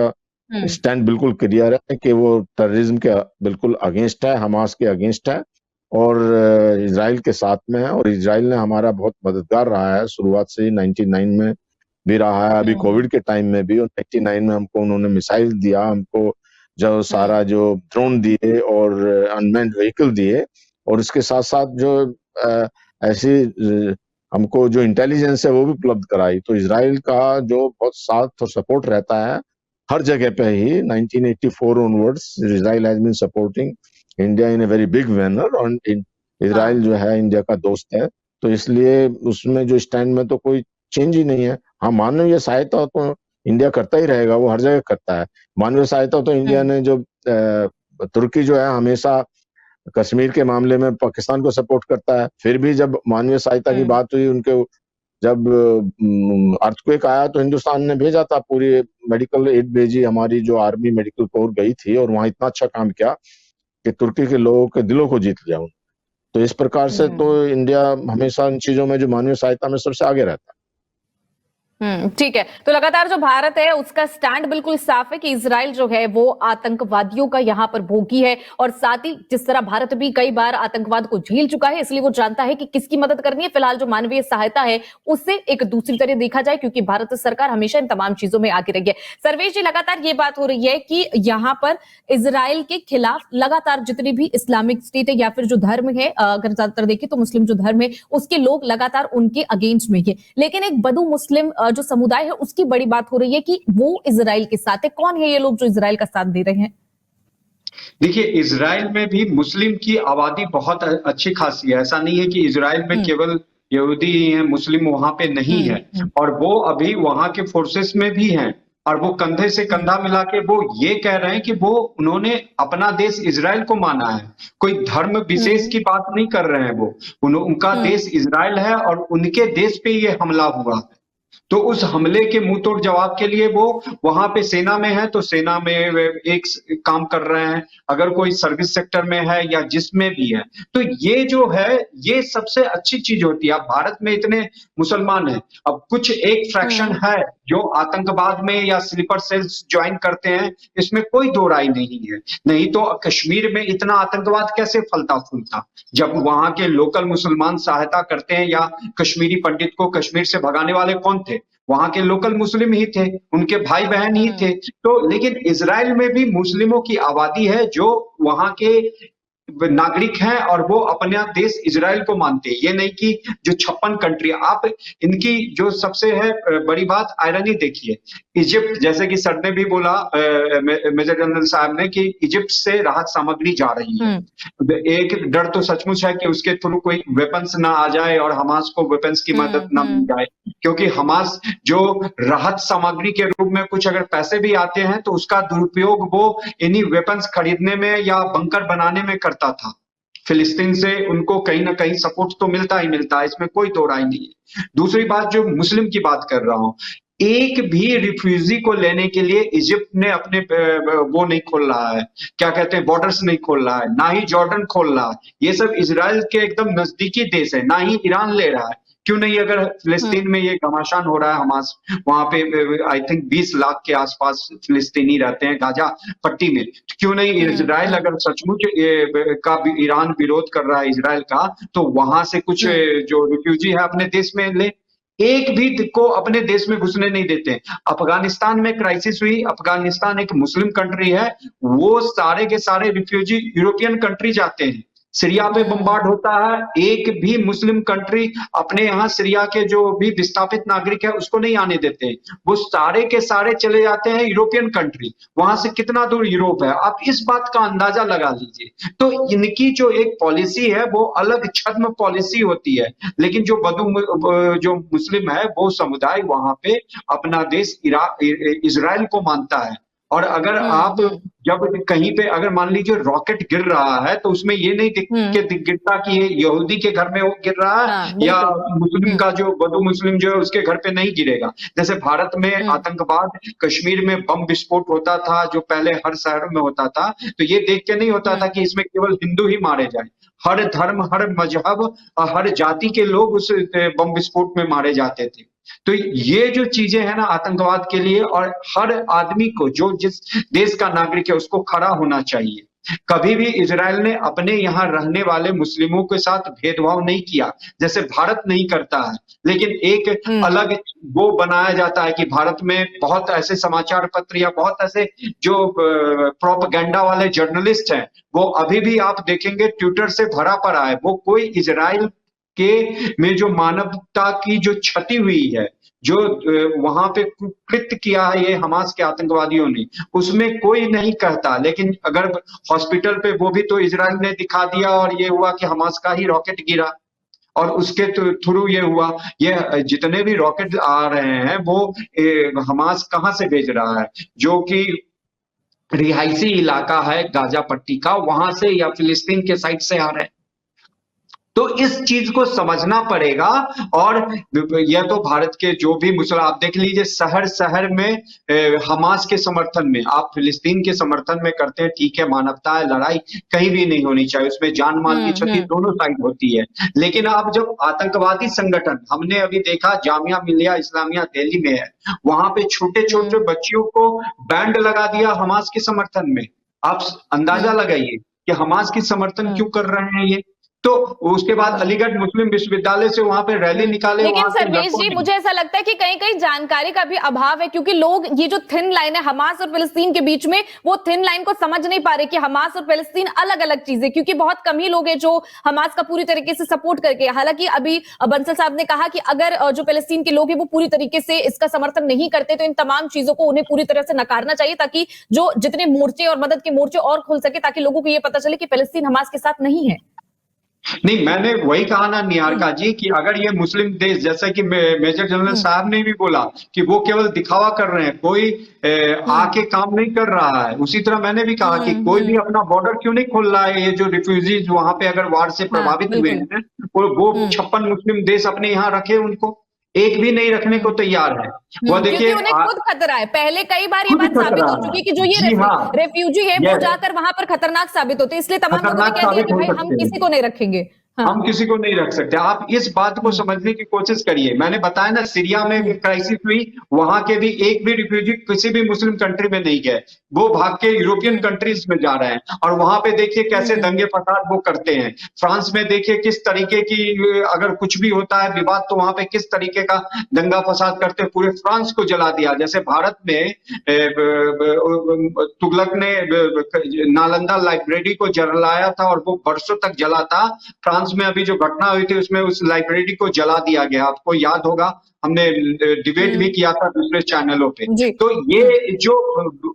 हम्म स्टैंड बिल्कुल क्लियर है कि वो टेररिज्म के बिल्कुल अगेंस्ट है, हमास के अगेंस्ट है, और इजराइल के साथ में है। और इजराइल ने हमारा बहुत मददगार रहा है, शुरुआत से ही 99 में भी रहा है, अभी हम्म कोविड के टाइम में भी। और 99 में हमको उन्होंने मिसाइल दिया, हमको जो सारा जो ड्रोन दिए और अनमैन्ड व्हीकल दिए, और इसके साथ साथ जो ऐसी हमको जो इंटेलिजेंस है वो भी उपलब्ध कराई। तो इजराइल का जो बहुत साथ और सपोर्ट रहता है हर जगह पे ही, 1984 onwards Israel has been supporting India in a very big manner. और इजराइल हाँ जो है इंडिया का दोस्त है, तो इसलिए उसमें जो स्टैंड में तो कोई चेंज ही नहीं है। हाँ, मानवीय सहायता तो इंडिया करता ही रहेगा, वो हर जगह करता है। मानवीय सहायता तो इंडिया हम्म ने जो तुर्की जो है हमेशा कश्मीर के मामले में पाकिस्तान को सपोर्ट करता है। फिर भी जब मानवीय सहायता की हम्म बात हुई, उनके जब अर्थक्वेक आया, तो हिंदुस्तान ने भेजा था, पूरी मेडिकल एड भेजी, हमारी जो आर्मी मेडिकल कोर गई थी, और वहां इतना अच्छा काम किया कि तुर्की के लोगों के दिलों को जीत लिया। तो इस प्रकार से तो हम्म इंडिया हमेशा इन चीजों में, जो मानवीय सहायता में, सबसे आगे रहता है। ठीक है। तो लगातार जो भारत है उसका स्टैंड बिल्कुल साफ है कि इजराइल जो है वो आतंकवादियों का यहां पर भोगी है, और साथ ही जिस तरह भारत भी कई बार आतंकवाद को झेल चुका है, इसलिए वो जानता है कि किसकी मदद करनी है। फिलहाल जो मानवीय सहायता है उससे एक दूसरी तरह देखा जाए, क्योंकि भारत सरकार हमेशा इन तमाम चीजों में आगे रही है। सर्वेश जी, लगातार ये बात हो रही है कि यहां पर इजराइल के खिलाफ लगातार जितनी भी इस्लामिक स्टेट है या फिर जो धर्म है, अगर ज्यादातर देखें तो मुस्लिम जो धर्म है उसके लोग लगातार उनके अगेंस्ट में है, लेकिन एक बदू मुस्लिम जो समुदाय है उसकी बड़ी बात हो रही है कि वो इजराइल के साथ है। कौन है ये लोग जो इजराइल का साथ दे रहे हैं? देखिए, इजराइल में भी मुस्लिम की आबादी बहुत अच्छी खासी है। ऐसा नहीं है कि इजराइल में केवल यहूदी ही हैं, मुस्लिम वहां पे नहीं है। और वो अभी वहां के फोर्सेस में भी हैं, और वो कंधे से कंधा मिला के वो ये कह रहे हैं कि वो उन्होंने अपना देश इजराइल को माना है, कोई धर्म विशेष की बात नहीं कर रहे हैं। वो उनका देश इजराइल है, और उनके देश पे ये हमला हुआ है। तो उस हमले के मुंह तोड़ जवाब के लिए वो वहां पे सेना में है तो सेना में वे एक काम कर रहे हैं, अगर कोई सर्विस सेक्टर में है या जिसमें भी है, तो ये जो है ये सबसे अच्छी चीज होती है। अब भारत में इतने मुसलमान हैं, अब कुछ एक फ्रैक्शन है जो आतंकवाद में या स्लीपर सेल्स ज्वाइन करते हैं, इसमें कोई दो राय नहीं है। नहीं तो कश्मीर में इतना आतंकवाद कैसे फलता फूलता, जब वहां के लोकल मुसलमान सहायता करते हैं, या कश्मीरी पंडित को कश्मीर से भगाने वाले कौन थे? वहां के लोकल मुस्लिम ही थे, उनके भाई बहन ही थे। तो लेकिन इजराइल में भी मुस्लिमों की आबादी है जो वहां के नागरिक हैं और वो अपना देश इजराइल को मानते हैं। ये नहीं कि जो 56 कंट्री, आप इनकी जो सबसे है बड़ी बात आयरनी देखिए, इजिप्ट, जैसे कि सर ने भी बोला मेजर जनरल साहब ने, कि इजिप्ट से राहत सामग्री जा रही है। एक डर तो सचमुच है कि उसके थ्रू कोई वेपन्स ना आ जाए और हमास को वेपन्स की मदद ना मिल जाए, क्योंकि हमास जो राहत सामग्री के रूप में कुछ अगर पैसे भी आते हैं तो उसका दुरुपयोग वो इन्हीं वेपन्स खरीदने में या बंकर बनाने में करता था। फिलिस्तीन से उनको कहीं ना कहीं सपोर्ट तो मिलता ही मिलता है, इसमें कोई दो राय नहीं है। दूसरी बात, जो मुस्लिम की बात कर रहा हूं, एक भी रिफ्यूजी को लेने के लिए इजिप्ट ने अपने वो नहीं खोल रहा है, क्या कहते हैं, बॉर्डर्स नहीं खोल रहा है, ना ही जॉर्डन खोल रहा है। ये सब इजराइल के एकदम नजदीकी देश है, ना ही ईरान ले रहा है। क्यों नहीं? अगर फिलिस्तीन में ये घमासान हो रहा है हमास, वहां पे आई थिंक 20 लाख के आसपास फिलिस्तीनी रहते हैं गाजा पट्टी में, क्यों नहीं इजराइल, अगर सचमुच का ईरान विरोध कर रहा है इजराइल का, तो वहां से कुछ जो रिफ्यूजी है अपने देश में ले। एक भी को अपने देश में घुसने नहीं देते। अफगानिस्तान में क्राइसिस हुई, अफगानिस्तान एक मुस्लिम कंट्री है, वो सारे के सारे रिफ्यूजी यूरोपियन कंट्री जाते हैं। सीरिया पे बम्बार्ड होता है, एक भी मुस्लिम कंट्री अपने यहाँ सीरिया के जो भी विस्थापित नागरिक है उसको नहीं आने देते, वो सारे के सारे चले जाते हैं यूरोपियन कंट्री। वहां से कितना दूर यूरोप है, आप इस बात का अंदाजा लगा लीजिए। तो इनकी जो एक पॉलिसी है वो अलग छद्म पॉलिसी होती है, लेकिन जो मुस्लिम है वो समुदाय वहां पे अपना देश इजराइल को मानता है। और अगर आप जब कहीं पे अगर मान लीजिए रॉकेट गिर रहा है तो उसमें ये नहीं गिरता कि ये यहूदी के घर में वो गिर रहा है या मुस्लिम का जो बदू मुस्लिम जो है उसके घर पे नहीं गिरेगा। जैसे भारत में आतंकवाद, कश्मीर में बम विस्फोट होता था जो पहले हर शहर में होता था, तो ये देख के नहीं होता था कि इसमें केवल हिंदू ही मारे जाए। हर धर्म, हर मजहब, हर जाति के लोग उस बम विस्फोट में मारे जाते थे। तो ये जो चीजें हैं ना आतंकवाद के लिए, और हर आदमी को जो जिस देश का नागरिक है उसको खड़ा होना चाहिए। कभी भी इजराइल ने अपने यहाँ रहने वाले मुस्लिमों के साथ भेदभाव नहीं किया, जैसे भारत नहीं करता है। लेकिन एक अलग वो बनाया जाता है कि भारत में बहुत ऐसे समाचार पत्र या बहुत ऐसे जो प्रोपेगेंडा वाले जर्नलिस्ट हैं, वो अभी भी आप देखेंगे ट्विटर से भरा पड़ा है। वो कोई इजराइल के में जो मानवता की जो क्षति हुई है, जो वहां पे कृत्य किया है ये हमास के आतंकवादियों ने, उसमें कोई नहीं कहता। लेकिन अगर हॉस्पिटल पे वो भी तो इजराइल ने दिखा दिया और ये हुआ कि हमास का ही रॉकेट गिरा और उसके थ्रू ये हुआ। ये जितने भी रॉकेट आ रहे हैं वो हमास कहाँ से भेज रहा है? जो कि रिहायशी इलाका है गाजा पट्टी का, वहां से या फिलिस्तीन के साइड से आ रहे हैं। तो इस चीज को समझना पड़ेगा। और यह तो भारत के जो भी मुसलमान, आप देख लीजिए शहर शहर में हमास के समर्थन में, आप फिलिस्तीन के समर्थन में करते हैं, ठीक है, मानवता है, लड़ाई कहीं भी नहीं होनी चाहिए, उसमें जान माल की क्षति दोनों साइड होती है। लेकिन आप जब आतंकवादी संगठन, हमने अभी देखा जामिया मिलिया इस्लामिया दिल्ली में है, वहां पे छोटे छोटे बच्चियों को बैंड लगा दिया हमास के समर्थन में। आप अंदाजा लगाइए कि हमास की समर्थन क्यों कर रहे हैं ये। तो उसके बाद अलीगढ़ मुस्लिम विश्वविद्यालय से वहां पे रैली निकाले। लेकिन सर्वेश जी, मुझे ऐसा लगता है कि कहीं कहीं जानकारी का भी अभाव है, क्योंकि लोग ये जो थिन लाइन है हमास और फिलिस्तीन के बीच में, वो थिन लाइन को समझ नहीं पा रहे कि हमास और फिलिस्तीन अलग अलग चीजें, क्योंकि बहुत कम ही लोग हैं जो हमास का पूरी तरीके से सपोर्ट करके। हालांकि अभी बंसल साहब ने कहा कि अगर जो फिलिस्तीन के लोग हैं वो पूरी तरीके से इसका समर्थन नहीं करते, तो इन तमाम चीजों को उन्हें पूरी तरह से नकारना चाहिए, ताकि जो जितने मोर्चे और मदद के मोर्चे और खुल सके, ताकि लोगों को ये पता चले कि फिलिस्तीन हमास के साथ नहीं है। नहीं, मैंने वही कहा ना निहारिका जी कि अगर ये मुस्लिम देश, जैसा कि मेजर जनरल साहब ने भी बोला कि वो केवल दिखावा कर रहे हैं, कोई आके काम नहीं कर रहा है, उसी तरह मैंने भी कहा कि कोई भी अपना बॉर्डर क्यों नहीं खोल रहा है। ये जो रिफ्यूजीज वहां पे अगर वार से प्रभावित हुए हैं, वो 56 मुस्लिम देश अपने यहाँ रखे उनको। एक भी नहीं रखने को तैयार है। वह क्योंकि देखिए उन्हें खुद खतरा है। पहले कई बार ये खुद बात साबित खतरा हो है। चुकी है कि जो ये जी हाँ, रेफ्यूजी है वो यस, जाकर वहां पर खतरनाक साबित होते हैं, इसलिए तमाम लोगों ने खतरनाक कह दिया साबित कि हो भाई हम सकते हैं। किसी को नहीं रखेंगे। हाँ। हम किसी को नहीं रख सकते। आप इस बात को समझने की कोशिश करिए। मैंने बताया ना, सीरिया में भी क्राइसिस हुई, वहां के भी एक भी रिफ्यूजी किसी भी मुस्लिम कंट्री में नहीं गए, वो भाग के यूरोपियन कंट्रीज में जा रहे हैं, और वहां पे देखिए कैसे दंगे फसाद वो करते हैं। फ्रांस में देखिए किस तरीके की, अगर कुछ भी होता है विवाद, तो वहां पे किस तरीके का दंगा फसाद करते हैं, पूरे फ्रांस को जला दिया। जैसे भारत में तुगलक ने नालंदा लाइब्रेरी को जलाया था और वो वर्षों तक जला था। फ्रांस में अभी जो घटना हुई थी उसमें उस लाइब्रेरी को जला दिया गया। आपको याद होगा, हमने डिबेट भी किया था दूसरे चैनलों पे। जी। तो ये जो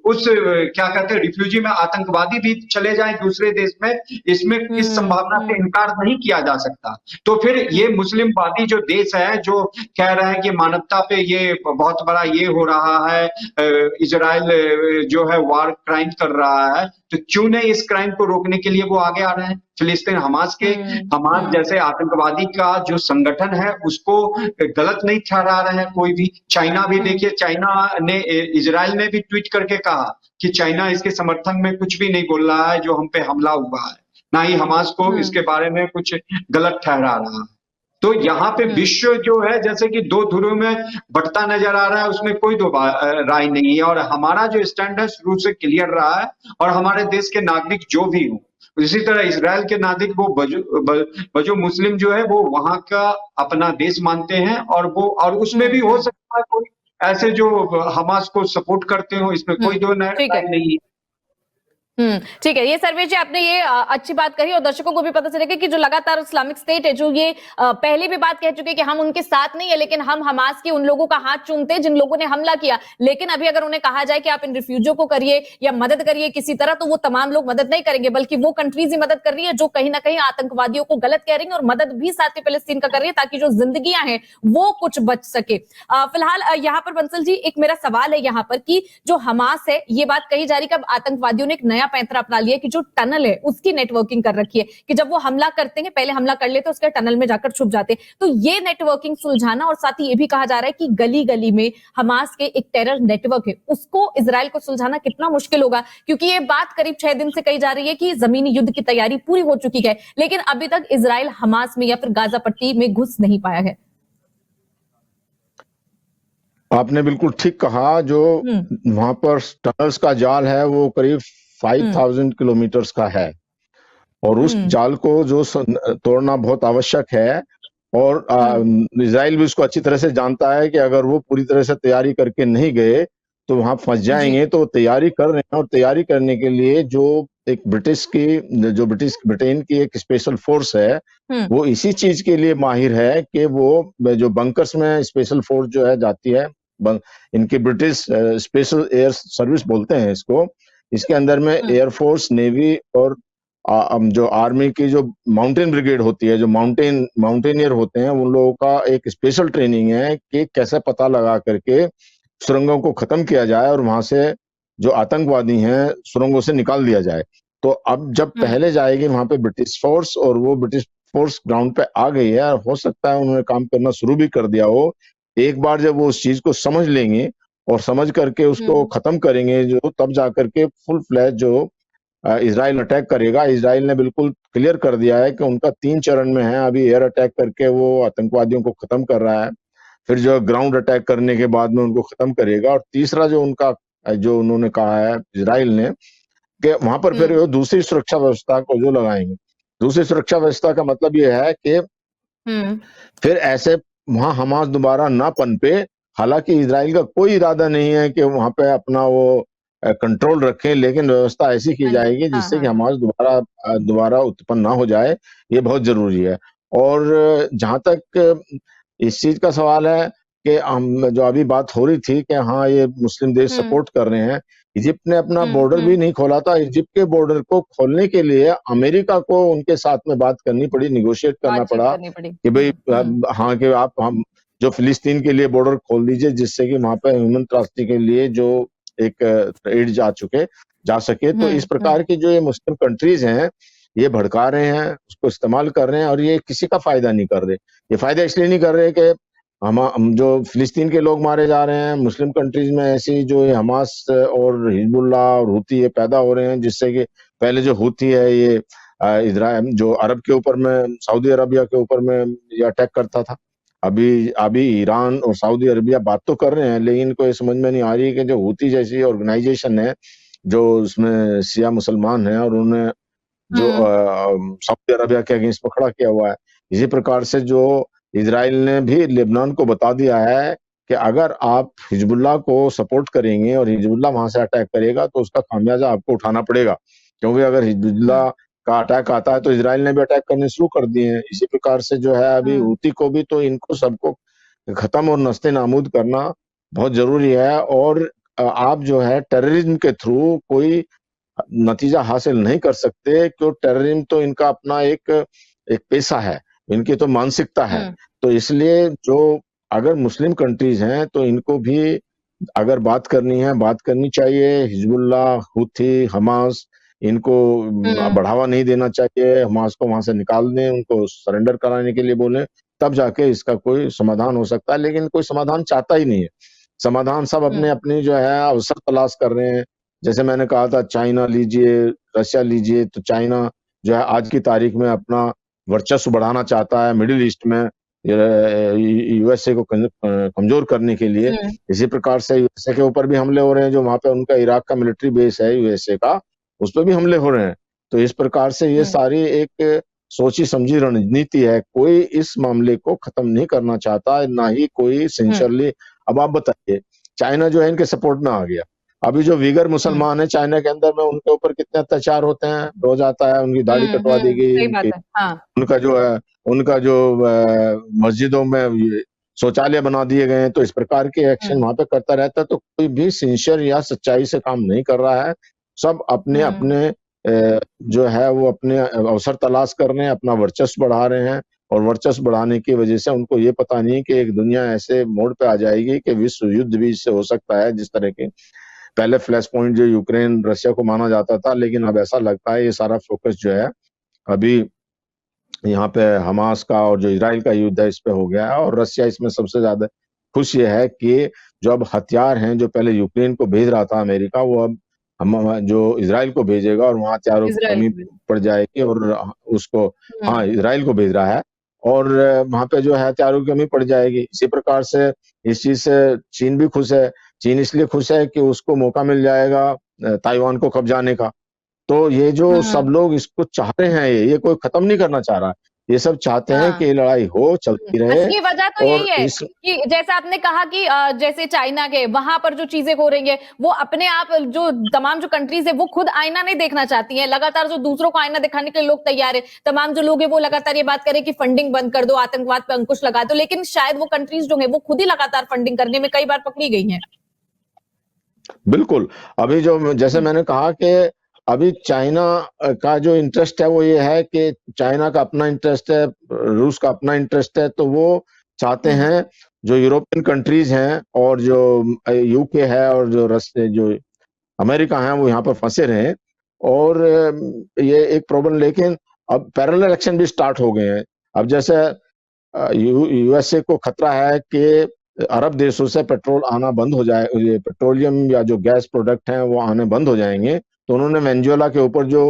उस क्या कहते हैं, रिफ्यूजी में आतंकवादी भी चले जाएं दूसरे देश में, इसमें इस संभावना से इनकार नहीं किया जा सकता। तो फिर ये मुस्लिमवादी जो देश है, जो कह रहा है कि मानवता पे ये बहुत बड़ा ये हो रहा है, इजराइल जो है वार क्राइम कर रहा है, तो क्यों नहीं इस क्राइम को रोकने के लिए वो आगे आ रहे हैं। फिलिस्तीन हमास जैसे आतंकवादी का जो संगठन है उसको गलत नहीं ठहरा रहे हैं कोई भी। चाइना भी देखिए, चाइना ने, इजराइल ने भी ट्वीट करके कहा कि चाइना इसके समर्थन में कुछ भी नहीं बोल रहा है जो हम पे हमला हुआ है, ना ही हमास को इसके बारे में कुछ गलत ठहरा रहा है। तो यहाँ पे विश्व जो है जैसे कि दो ध्रुवों में बंटता नजर आ रहा है, उसमें कोई दो राय नहीं है। और हमारा जो स्टैंड है शुरू से क्लियर रहा है, और हमारे देश के नागरिक जो भी हो, इसी तरह इसराइल के नागरिक वो बजो मुस्लिम जो है वो वहां का अपना देश मानते हैं, और उसमें भी हो सकता है कोई ऐसे जो हमास को सपोर्ट करते हो, इसमें कोई दो राय नहीं है। ठीक है। ये सर्वे जी आपने ये अच्छी बात कही, और दर्शकों को भी पता चलेगा कि जो लगातार इस्लामिक स्टेट है, जो ये पहले भी बात कह चुके हैं कि हम उनके साथ नहीं है, लेकिन हम हमास के उन लोगों का हाथ चूमते हैं जिन लोगों ने हमला किया। लेकिन अभी अगर उन्हें कहा जाए कि आप इन रिफ्यूजियों को करिए या मदद करिए किसी तरह, तो वो तमाम लोग मदद नहीं करेंगे, बल्कि वो कंट्रीज ही मदद कर रही है जो कहीं ना कहीं आतंकवादियों को गलत कह रही है, और मदद भी साथ ही फिलिस्तीन का कर रही है ताकि जो जिंदगियां हैं वो कुछ बच सके। फिलहाल यहाँ पर बंसल जी, एक मेरा सवाल है यहाँ पर कि जो हमास है, ये बात कही जा रही है कि आतंकवादियों ने एक नया पैंतरा अपना लिया कि जो टनल है उसकी नेटवर्किंग कर रखी है, कि जब वो हमला करते हैं पहले हमला कर लेते हैं, उसके टनल में जाकर छुप जाते हैं। तो ये नेटवर्किंग सुलझाना, और साथ ही ये भी कहा जा रहा है कि गली गली में हमास के एक टेरर नेटवर्क है, उसको इजराइल को सुलझाना कितना मुश्किल होगा, क्योंकि ये बात करीब 6 दिन से कही जा रही है कि जमीनी युद्ध की तैयारी पूरी हो चुकी है, लेकिन अभी तक इजराइल हमास में या फिर गाजा पट्टी में घुस नहीं पाया है। आपने बिल्कुल ठीक कहा। जो वहां पर टनल्स का जाल है वो करीब 5000 किलोमीटर्स का है, और उस जाल को जो तोड़ना बहुत आवश्यक है। और इजराइल भी उसको अच्छी तरह से जानता है कि अगर वो पूरी तरह से तैयारी करके नहीं गए तो वहां फंस जाएंगे। तो तैयारी कर रहे हैं, और तैयारी करने के लिए जो एक ब्रिटेन की एक स्पेशल फोर्स है, वो इसी चीज के लिए माहिर है कि वो जो बंकर्स में स्पेशल फोर्स जो है जाती है, इनकी ब्रिटिश स्पेशल एयर सर्विस बोलते हैं इसको। इसके अंदर में एयरफोर्स, नेवी और जो आर्मी की जो माउंटेन ब्रिगेड होती है, जो माउंटेनियर होते हैं, उन लोगों का एक स्पेशल ट्रेनिंग है कि कैसे पता लगा करके सुरंगों को खत्म किया जाए और वहां से जो आतंकवादी हैं सुरंगों से निकाल दिया जाए। तो अब जब पहले जाएगी वहां पे ब्रिटिश फोर्स, और वो ब्रिटिश फोर्स ग्राउंड पे आ गई है, हो सकता है उन्होंने काम करना शुरू भी कर दिया हो। एक बार जब वो उस चीज को समझ लेंगे और समझ करके उसको खत्म करेंगे, जो तब जाकर के फुल फ्लैश जो इजराइल अटैक करेगा। इजराइल ने बिल्कुल क्लियर कर दिया है कि उनका 3 चरण में है। अभी एयर अटैक करके वो आतंकवादियों को खत्म कर रहा है, फिर जो ग्राउंड अटैक करने के बाद में उनको खत्म करेगा, और तीसरा जो उनका जो उन्होंने कहा है इजराइल ने कि वहां पर फिर दूसरी सुरक्षा व्यवस्था को जो लगाएंगे। दूसरी सुरक्षा व्यवस्था का मतलब ये है कि फिर ऐसे वहां हमास दोबारा ना पनपे। हालांकि इजराइल का कोई इरादा नहीं है कि वहां पे अपना वो कंट्रोल रखें, लेकिन व्यवस्था ऐसी की जाएगी जिससे कि हमास दोबारा उत्पन्न ना हो जाए। ये बहुत जरूरी है। और जहां तक इस चीज का सवाल है कि हम जो अभी बात हो रही थी कि हाँ ये मुस्लिम देश सपोर्ट कर रहे हैं, इजिप्ट ने अपना बॉर्डर भी नहीं खोला था। इजिप्ट के बॉर्डर को खोलने के लिए अमेरिका को उनके साथ में बात करनी पड़ी, निगोशिएट करना पड़ा कि भाई हाँ कि आप हम जो फिलिस्तीन के लिए बॉर्डर खोल दीजिए, जिससे कि वहां पे ह्यूमन ट्रांसफर के लिए जो एक एड जा सके। तो इस प्रकार की जो ये मुस्लिम कंट्रीज हैं, ये भड़का रहे हैं, उसको इस्तेमाल कर रहे हैं, और ये किसी का फायदा नहीं कर रहे। ये फायदा इसलिए नहीं कर रहे कि हम जो फिलिस्तीन के लोग मारे जा रहे हैं, मुस्लिम कंट्रीज में ऐसी जो ये हमास और हिजबुल्लाह और हूती ये पैदा हो रहे हैं, जिससे कि पहले जो हूती है ये इजराइल जो अरब के ऊपर में, सऊदी अरबिया के ऊपर में ये अटैक करता था। अभी अभी ईरान और सऊदी अरबिया बात तो कर रहे हैं, लेकिन इनको ये समझ में नहीं आ रही कि जो हूती जैसी ऑर्गेनाइजेशन है, जो उसमें शिया मुसलमान है और उन्हें जो सऊदी अरबिया के अगेंस्ट पकड़ा किया हुआ है। इसी प्रकार से जो इजराइल ने भी लेबनान को बता दिया है कि अगर आप हिजबुल्लाह को सपोर्ट करेंगे और हिजबुल्लाह वहां से अटैक करेगा तो उसका खामियाजा आपको उठाना पड़ेगा, क्योंकि अगर हिजबुल्लाह का अटैक आता है तो इजराइल ने भी अटैक करने शुरू कर दिए हैं। इसी प्रकार से जो है अभी हूती को भी, तो इनको सबको खत्म और नस्ते नाबूद करना बहुत जरूरी है। और आप जो है टेररिज्म के थ्रू कोई नतीजा हासिल नहीं कर सकते, क्यों टेररिज्म तो इनका अपना एक पेशा है, इनकी तो मानसिकता है। तो इसलिए जो अगर मुस्लिम कंट्रीज हैं तो इनको भी अगर बात करनी है, बात करनी चाहिए। हिजबुल्लाह, हूथी, हमास, इनको बढ़ावा नहीं देना चाहिए। हमास को वहां से निकाल दें, उनको सरेंडर कराने के लिए बोलें, तब जाके इसका कोई समाधान हो सकता है। लेकिन कोई समाधान चाहता ही नहीं है। समाधान सब अपने अपनी जो है अवसर तलाश कर रहे हैं। जैसे मैंने कहा था, चाइना लीजिए, रशिया लीजिए, तो चाइना जो है आज की तारीख में अपना वर्चस्व बढ़ाना चाहता है मिडिल ईस्ट में, यूएसए को कमजोर करने के लिए। इसी प्रकार से यूएसए के ऊपर भी हमले हो रहे हैं, जो वहां पे उनका इराक का मिलिट्री बेस है यूएसए का, उस पर भी हमले हो रहे हैं। तो इस प्रकार से ये सारी एक सोची समझी रणनीति है। कोई इस मामले को खत्म नहीं करना चाहता, ना ही कोई सिंसियरली। अब आप बताइए, चाइना जो है इनके सपोर्ट में आ गया। अभी जो वीगर मुसलमान है चाइना के अंदर में, उनके ऊपर कितने अत्याचार होते हैं, रोज आता है, उनकी दाढ़ी कटवा दी गई, उनका जो है उनका जो मस्जिदों में शौचालय बना दिए गए हैं। तो इस प्रकार के एक्शन वहां पे करता रहता है। तो कोई भी सिंसियर या सच्चाई से काम नहीं कर रहा है। सब अपने अपने जो है वो अपने अवसर तलाश कर रहे हैं, अपना वर्चस्व बढ़ा रहे हैं। और वर्चस्व बढ़ाने की वजह से उनको ये पता नहीं कि एक दुनिया ऐसे मोड़ पे आ जाएगी कि विश्व युद्ध भी इससे हो सकता है। जिस तरह के पहले फ्लैश पॉइंट जो यूक्रेन रशिया को माना जाता था, लेकिन अब ऐसा लगता है ये सारा फोकस जो है अभी यहाँ पे हमास का और जो इजराइल का युद्ध है इस पे हो गया है। और रशिया इसमें सबसे ज्यादा खुश ये है कि जो अब हथियार हैं, जो पहले यूक्रेन को भेज रहा था अमेरिका, वो अब हम जो इजराइल को भेजेगा और वहां हथियारों की कमी पड़ जाएगी। और उसको हाँ इजराइल को भेज रहा है और वहां पे जो है हथियारों की कमी पड़ जाएगी। इसी प्रकार से इस चीज से चीन भी खुश है। चीन इसलिए खुश है कि उसको मौका मिल जाएगा ताइवान को कब्जाने का। तो ये जो सब लोग इसको चाह रहे हैं, ये कोई खत्म नहीं करना चाह रहा। ये सब चाहते हैं कि ये लड़ाई हो, चलती रहे। असली वजह तो यही है कि जैसा आपने कहा कि जैसे चाइना के वहां पर जो चीजें हो रही है, वो अपने आप जो तमाम जो कंट्रीज है वो खुद आईना नहीं देखना चाहती हैं। लगातार जो दूसरों को आईना दिखाने के लिए लोग तैयार है। तमाम जो लोग हैं वो लगातार ये बात करें कि फंडिंग बंद कर दो, आतंकवाद पे अंकुश लगा दो, लेकिन शायद वो कंट्रीज जो है वो खुद ही लगातार फंडिंग करने में कई बार पकड़ी गई हैं। बिल्कुल। अभी जो जैसे मैंने कहा कि अभी चाइना का जो इंटरेस्ट है वो ये है कि चाइना का अपना इंटरेस्ट है, रूस का अपना इंटरेस्ट है। तो वो चाहते हैं जो यूरोपियन कंट्रीज हैं और जो यूके है और जो अमेरिका है वो यहाँ पर फंसे रहे। और ये एक प्रॉब्लम, लेकिन अब पैरेलल एक्शन भी स्टार्ट हो गए हैं। अब जैसे यूएसए को खतरा है कि अरब देशों से पेट्रोल आना बंद हो जाए, ये पेट्रोलियम या जो गैस प्रोडक्ट हैं वो आने बंद हो जाएंगे। तो उन्होंने वेनेजुएला के ऊपर जो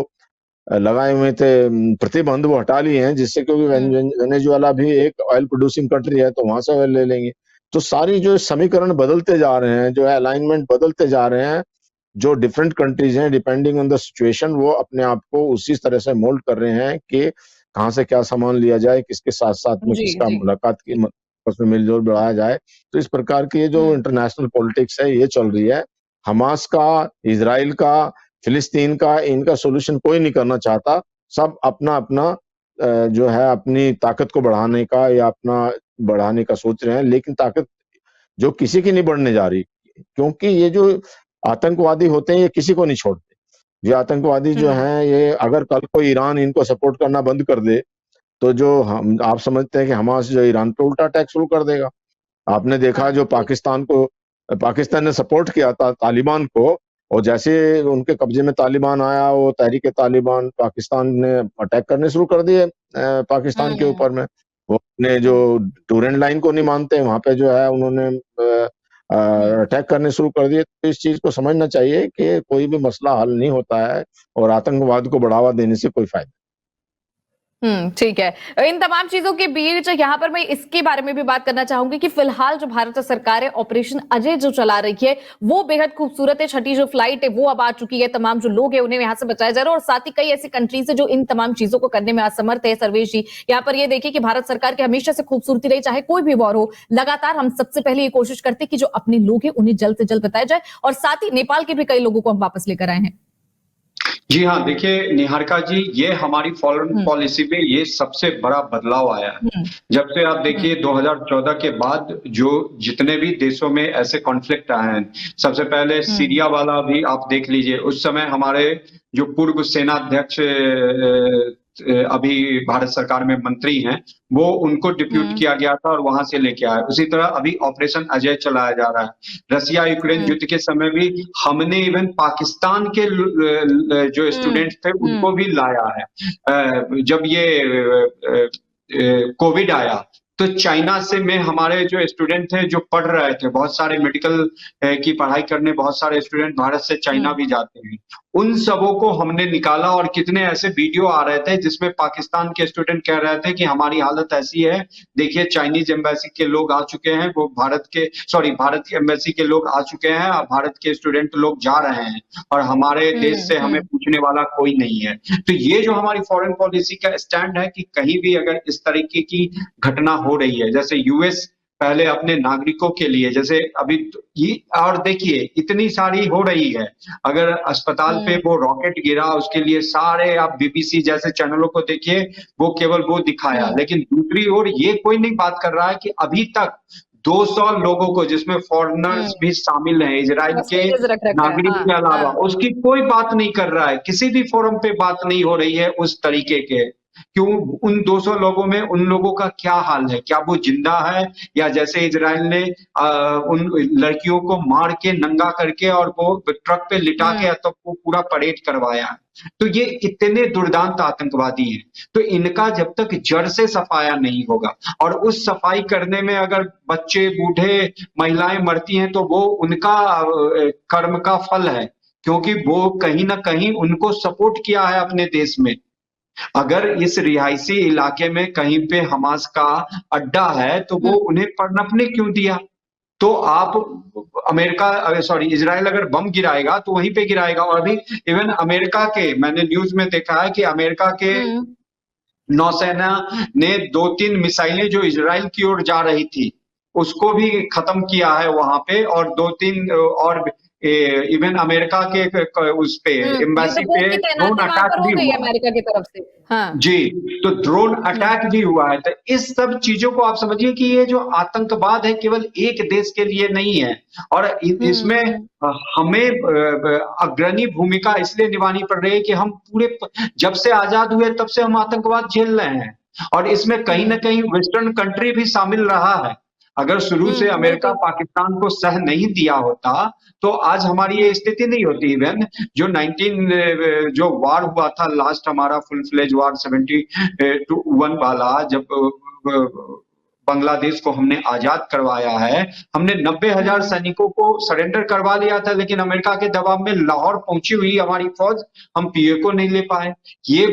लगाए हुए थे प्रतिबंध वो हटा लिए हैं, जिससे क्योंकि वेनेजुएला भी एक ऑयल प्रोड्यूसिंग कंट्री है, तो वहां से ऑयल ले लेंगे। तो सारी जो समीकरण बदलते जा रहे हैं, जो है अलाइनमेंट बदलते जा रहे हैं। जो डिफरेंट कंट्रीज हैं, डिपेंडिंग ऑन द सिचुएशन, वो अपने आप को उसी तरह से मोल्ड कर रहे हैं कि कहाँ से क्या सामान लिया जाए, किसके साथ साथ में किसका मुलाकात की उसमें मिलजोल बढ़ाया जाए। तो इस प्रकार की ये जो इंटरनेशनल पॉलिटिक्स है ये चल रही है। हमास का, इजराइल का, फिलिस्तीन का, इनका सोल्यूशन कोई नहीं करना चाहता। सब अपना अपना जो है अपनी ताकत को बढ़ाने का या अपना बढ़ाने का सोच रहे हैं, लेकिन ताकत जो किसी की नहीं बढ़ने जा रही। क्योंकि ये जो आतंकवादी होते हैं ये किसी को नहीं छोड़ते। ये आतंकवादी जो हैं, ये अगर कल को ईरान इनको सपोर्ट करना बंद कर दे तो जो हम आप समझते हैं कि हमास जो ईरान पे उल्टा अटैक शुरू कर देगा। आपने देखा जो पाकिस्तान ने सपोर्ट किया था तालिबान को, और जैसे उनके कब्जे में तालिबान आया, वो तहरीक तालिबान पाकिस्तान ने अटैक करने शुरू कर दिए पाकिस्तान के ऊपर में। वो अपने जो टूरेंट लाइन को नहीं मानते, वहां पे जो है उन्होंने अटैक करने शुरू कर दिए। तो इस चीज को समझना चाहिए कि कोई भी मसला हल नहीं होता है और आतंकवाद को बढ़ावा देने से कोई फायदा। ठीक है। इन तमाम चीजों के बीच यहाँ पर मैं इसके बारे में भी बात करना चाहूंगी कि फिलहाल जो भारत सरकार है ऑपरेशन अजय जो चला रही है वो बेहद खूबसूरत है। छठी जो फ्लाइट है वो अब आ चुकी है, तमाम जो लोग हैं उन्हें यहाँ से बचाया जा रहा है और साथ ही कई ऐसी कंट्रीज है जो इन तमाम चीजों को करने में असमर्थ है। सर्वेश जी, यहाँ पर ये देखिए कि भारत सरकार की हमेशा से खूबसूरती रही, चाहे कोई भी वॉर हो, लगातार हम सबसे पहले ये कोशिश करते कि जो अपने लोग हैं उन्हें जल्द से जल्द बताया जाए और साथ ही नेपाल के भी कई लोगों को हम वापस लेकर आए हैं। जी हाँ, देखिए निहारिका जी, ये हमारी फॉरेन पॉलिसी में ये सबसे बड़ा बदलाव आया है। जब से आप देखिए 2014 के बाद जो जितने भी देशों में ऐसे कॉन्फ्लिक्ट आए हैं, सबसे पहले सीरिया वाला भी आप देख लीजिए, उस समय हमारे जो पूर्व सेनाध्यक्ष अभी भारत सरकार में मंत्री हैं, वो उनको डिप्यूट किया गया था और वहां से लेके आए। उसी तरह अभी ऑपरेशन अजय चलाया जा रहा है। रसिया यूक्रेन युद्ध के समय भी हमने इवन पाकिस्तान के जो स्टूडेंट्स थे उनको भी लाया है। जब ये कोविड आया तो चाइना से में हमारे जो स्टूडेंट थे जो पढ़ रहे थे, बहुत सारे मेडिकल की पढ़ाई करने बहुत सारे स्टूडेंट भारत से चाइना भी जाते हैं, उन सबों को हमने निकाला। और कितने ऐसे वीडियो आ रहे थे जिसमें पाकिस्तान के स्टूडेंट कह रहे थे कि हमारी हालत ऐसी है, देखिए चाइनीज एम्बेसी के लोग आ चुके हैं, वो भारत की एम्बेसी के लोग आ चुके हैं और भारत के स्टूडेंट लोग जा रहे हैं और हमारे देश से हमें पूछने वाला कोई नहीं है। तो ये जो हमारी फॉरेन पॉलिसी का स्टैंड है कि कहीं भी अगर इस तरीके की घटना हो रही है, जैसे यूएस पहले अपने नागरिकों के लिए, जैसे अभी ये, और देखिए इतनी सारी हो रही है, अगर अस्पताल पे वो रॉकेट गिरा उसके लिए सारे आप बीबीसी जैसे चैनलों को देखिए, वो केवल वो दिखाया, लेकिन दूसरी ओर ये कोई नहीं बात कर रहा है कि अभी तक 200 लोगों को, जिसमें फॉरेनर्स भी शामिल हैं इजराइल के नागरिक के अलावा, उसकी कोई बात नहीं कर रहा है, किसी भी फोरम पे बात नहीं हो रही है उस तरीके के। क्यों? उन 200 लोगों में उन लोगों का क्या हाल है? क्या वो जिंदा है, या जैसे इजराइल ने उन लड़कियों को मार के नंगा करके और वो ट्रक पे लिटा के तब वो पूरा परेड करवाया? तो ये इतने दुर्दांत आतंकवादी हैं, तो इनका जब तक जड़ से सफाया नहीं होगा, और उस सफाई करने में अगर बच्चे, बूढ़े, महिलाएं मरती हैं तो वो उनका कर्म का फल है, क्योंकि वो कहीं ना कहीं उनको सपोर्ट किया है अपने देश में। अगर इस रिहायशी इलाके में कहीं पे हमास का अड्डा है तो वो उन्हें पनपने क्यों दिया? तो आप इजराइल अगर बम गिराएगा तो वहीं पे गिराएगा। और अभी इवन अमेरिका के, मैंने न्यूज में देखा है कि अमेरिका के नौसेना ने 2-3 मिसाइलें जो इजराइल की ओर जा रही थी उसको भी खत्म किया है वहां पे, और 2-3 और इवन अमेरिका के उस पे एम्बेसी पे ड्रोन अटैक भी हुआ अमेरिका की तरफ से। हाँ जी, तो ड्रोन अटैक भी हुआ है। तो इस सब चीजों को आप समझिए कि ये जो आतंकवाद है केवल एक देश के लिए नहीं है, और इसमें हमें अग्रणी भूमिका इसलिए निभानी पड़ रही है कि हम पूरे जब से आजाद हुए तब से हम आतंकवाद झेल रहे हैं, और इसमें कहीं ना कहीं वेस्टर्न कंट्री भी शामिल रहा है। अगर शुरू से अमेरिका पाकिस्तान को सह नहीं दिया होता तो आज हमारी ये स्थिति नहीं होती। इवन जो वार हुआ था लास्ट, हमारा फुल फ्लेज वार 71 वाला, जब बांग्लादेश को हमने आजाद करवाया है, हमने 90,000 सैनिकों को सरेंडर करवा लिया था, लेकिन अमेरिका के दबाव में लाहौर पहुंची हुई हमारी फौज, हम पीए को नहीं ले पाए। ये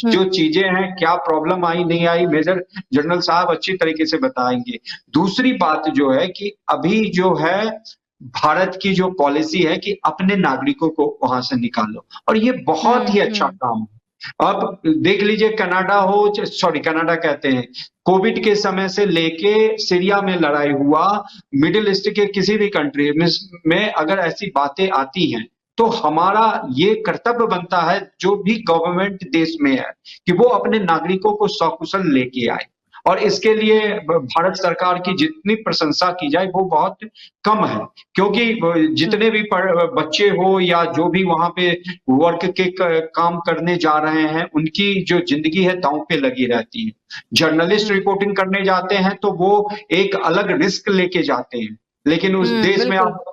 जो चीजें हैं, क्या प्रॉब्लम आई नहीं आई, मेजर जनरल साहब अच्छी तरीके से बताएंगे। दूसरी बात जो है कि अभी जो है भारत की जो पॉलिसी है कि अपने नागरिकों को वहां से निकालो, और ये बहुत ही अच्छा काम है। अब देख लीजिए, कनाडा कहते हैं, कोविड के समय से लेके सीरिया में लड़ाई हुआ, मिडिल ईस्ट के किसी भी कंट्री में अगर ऐसी बातें आती हैं तो हमारा ये कर्तव्य बनता है, जो भी गवर्नमेंट देश में है, कि वो अपने नागरिकों को सकुशल लेके आए। और इसके लिए भारत सरकार की जितनी प्रशंसा की जाए वो बहुत कम है, क्योंकि जितने भी बच्चे हो या जो भी वहां पे वर्क के काम करने जा रहे हैं, उनकी जो जिंदगी है दांव पे लगी रहती है। जर्नलिस्ट रिपोर्टिंग करने जाते हैं तो वो एक अलग रिस्क लेके जाते हैं, लेकिन उस देश में आप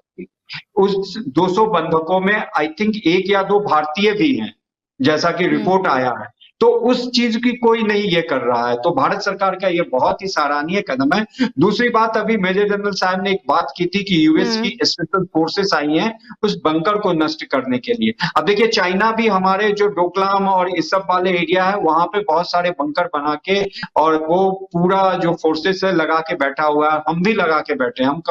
उस 200 बंधकों में आई थिंक 1 या 2 भारतीय भी हैं, जैसा कि रिपोर्ट आया है। तो उस चीज की कोई नहीं ये कर रहा है। तो भारत सरकार का ये बहुत ही सराहनीय कदम है। दूसरी बात, अभी मेजर जनरल साहब ने एक बात की थी कि यूएस की स्पेशल फोर्सेस आई हैं उस बंकर को नष्ट करने के लिए। अब देखिए, चाइना भी हमारे जो डोकलाम और इस सब वाले एरिया है वहां पे बहुत सारे बंकर बना के और वो पूरा जो फोर्सेस है लगा के बैठा हुआ है। हम भी लगा के बैठे हैं, हम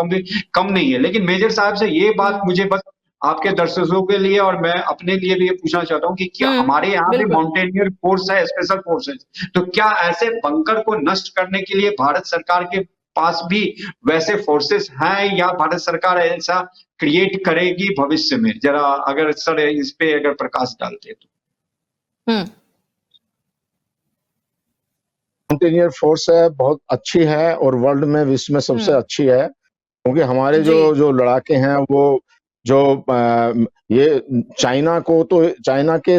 कम नहीं है। लेकिन मेजर साहब से ये बात मुझे बस आपके दर्शकों के लिए और मैं अपने लिए भी ये पूछना चाहता हूँ कि क्या हमारे यहाँ भी बिल्कुल। माउंटेनियर फोर्स है, स्पेशल फोर्स है, तो क्या ऐसे बंकर को नष्ट करने के लिए भारत सरकार के पास भी वैसे फोर्सेस हैं या भारत सरकार ऐसा क्रिएट करेगी भविष्य में? जरा अगर सर इस पे अगर प्रकाश डालते तो। माउंटेनियर फोर्स है, बहुत अच्छी है और वर्ल्ड में, विश्व में सबसे अच्छी है, क्योंकि हमारे जो लड़ाके हैं वो जो ये चाइना के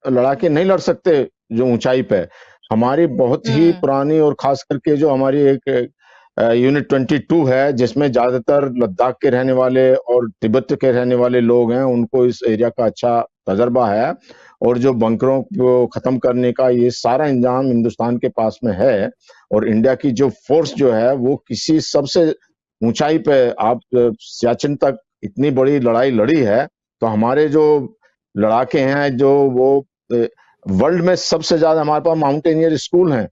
लड़ाके नहीं लड़ सकते जो ऊंचाई पे। हमारी बहुत ही पुरानी और खास करके जो हमारी एक यूनिट 22 है, जिसमें ज्यादातर लद्दाख के रहने वाले और तिब्बत के रहने वाले लोग हैं, उनको इस एरिया का अच्छा तजर्बा है और जो बंकरों को खत्म करने का ये सारा इंतजाम हिंदुस्तान के पास में है। और इंडिया की जो फोर्स जो है वो किसी सबसे ऊंचाई पे, आप सियाचिन तक इतनी बड़ी लड़ाई लड़ी है, तो हमारे जो लड़ाके हैं जो वो वर्ल्ड में सबसे ज्यादा, हमारे पास माउंटेनियर स्कूल हैं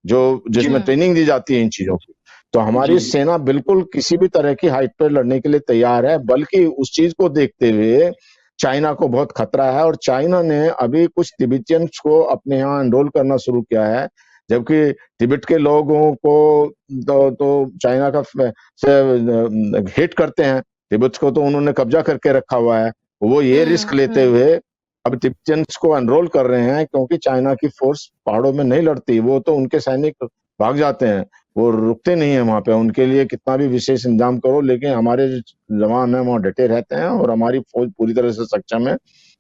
जिसमें ट्रेनिंग दी जाती है इन चीजों की। तो हमारी सेना बिल्कुल किसी भी तरह की हाइट पर लड़ने के लिए तैयार है, बल्कि उस चीज को देखते हुए चाइना को बहुत खतरा है और चाइना ने अभी कुछ तिब्बतियंस को अपने यहाँ एनरोल करना शुरू किया है, जबकि तिब्बत के लोगों को तो चाइना का से हेट करते हैं। तिब्बत को तो उन्होंने कब्जा करके रखा हुआ है। वो ये रिस्क लेते हुए अब तिब्बतियंस को एनरोल कर रहे हैं, क्योंकि चाइना की फोर्स पहाड़ों में नहीं लड़ती, वो तो उनके सैनिक भाग जाते हैं, वो रुकते नहीं है वहां पे। उनके लिए कितना भी विशेष इंतजाम करो, लेकिन हमारे जो जवान है वहां डटे रहते हैं और हमारी फौज पूरी तरह से सक्षम है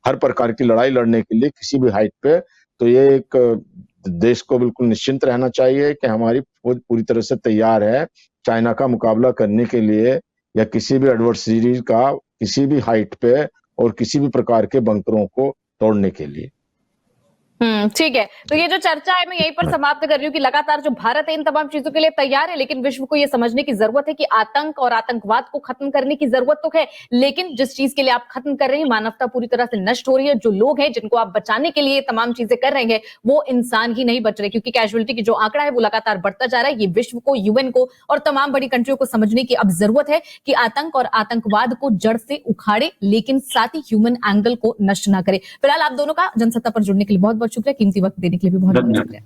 हर प्रकार की लड़ाई लड़ने के लिए किसी भी हाइट पे। तो ये एक देश को बिल्कुल निश्चिंत रहना चाहिए कि हमारी फौज पूरी तरह से तैयार है चाइना का मुकाबला करने के लिए, या किसी भी एडवर्सरी का किसी भी हाइट पे और किसी भी प्रकार के बंकरों को तोड़ने के लिए। ठीक है। तो ये जो चर्चा है मैं यहीं पर समाप्त कर रही हूँ कि लगातार जो भारत है इन तमाम चीजों के लिए तैयार है, लेकिन विश्व को ये समझने की जरूरत है कि आतंक और आतंकवाद को खत्म करने की जरूरत तो है, लेकिन जिस चीज के लिए आप खत्म कर रहे हैं, मानवता पूरी तरह से नष्ट हो रही है। जो लोग हैं जिनको आप बचाने के लिए तमाम चीजें कर रहे हैं, वो इंसान ही नहीं बच रहे, क्योंकि कैजुअलिटी की जो आंकड़ा है वो लगातार बढ़ता जा रहा है। ये विश्व को, यूएन को और तमाम बड़ी कंट्रियों को समझने की अब जरूरत है कि आतंक और आतंकवाद को जड़ से उखाड़े, लेकिन साथ ही ह्यूमन एंगल को नष्ट ना करे। फिलहाल आप दोनों का जनसत्ता पर जुड़ने के लिए बहुत बहुत शुक्रिया, कीमती वक्त देने के लिए भी बहुत बहुत शुक्रिया।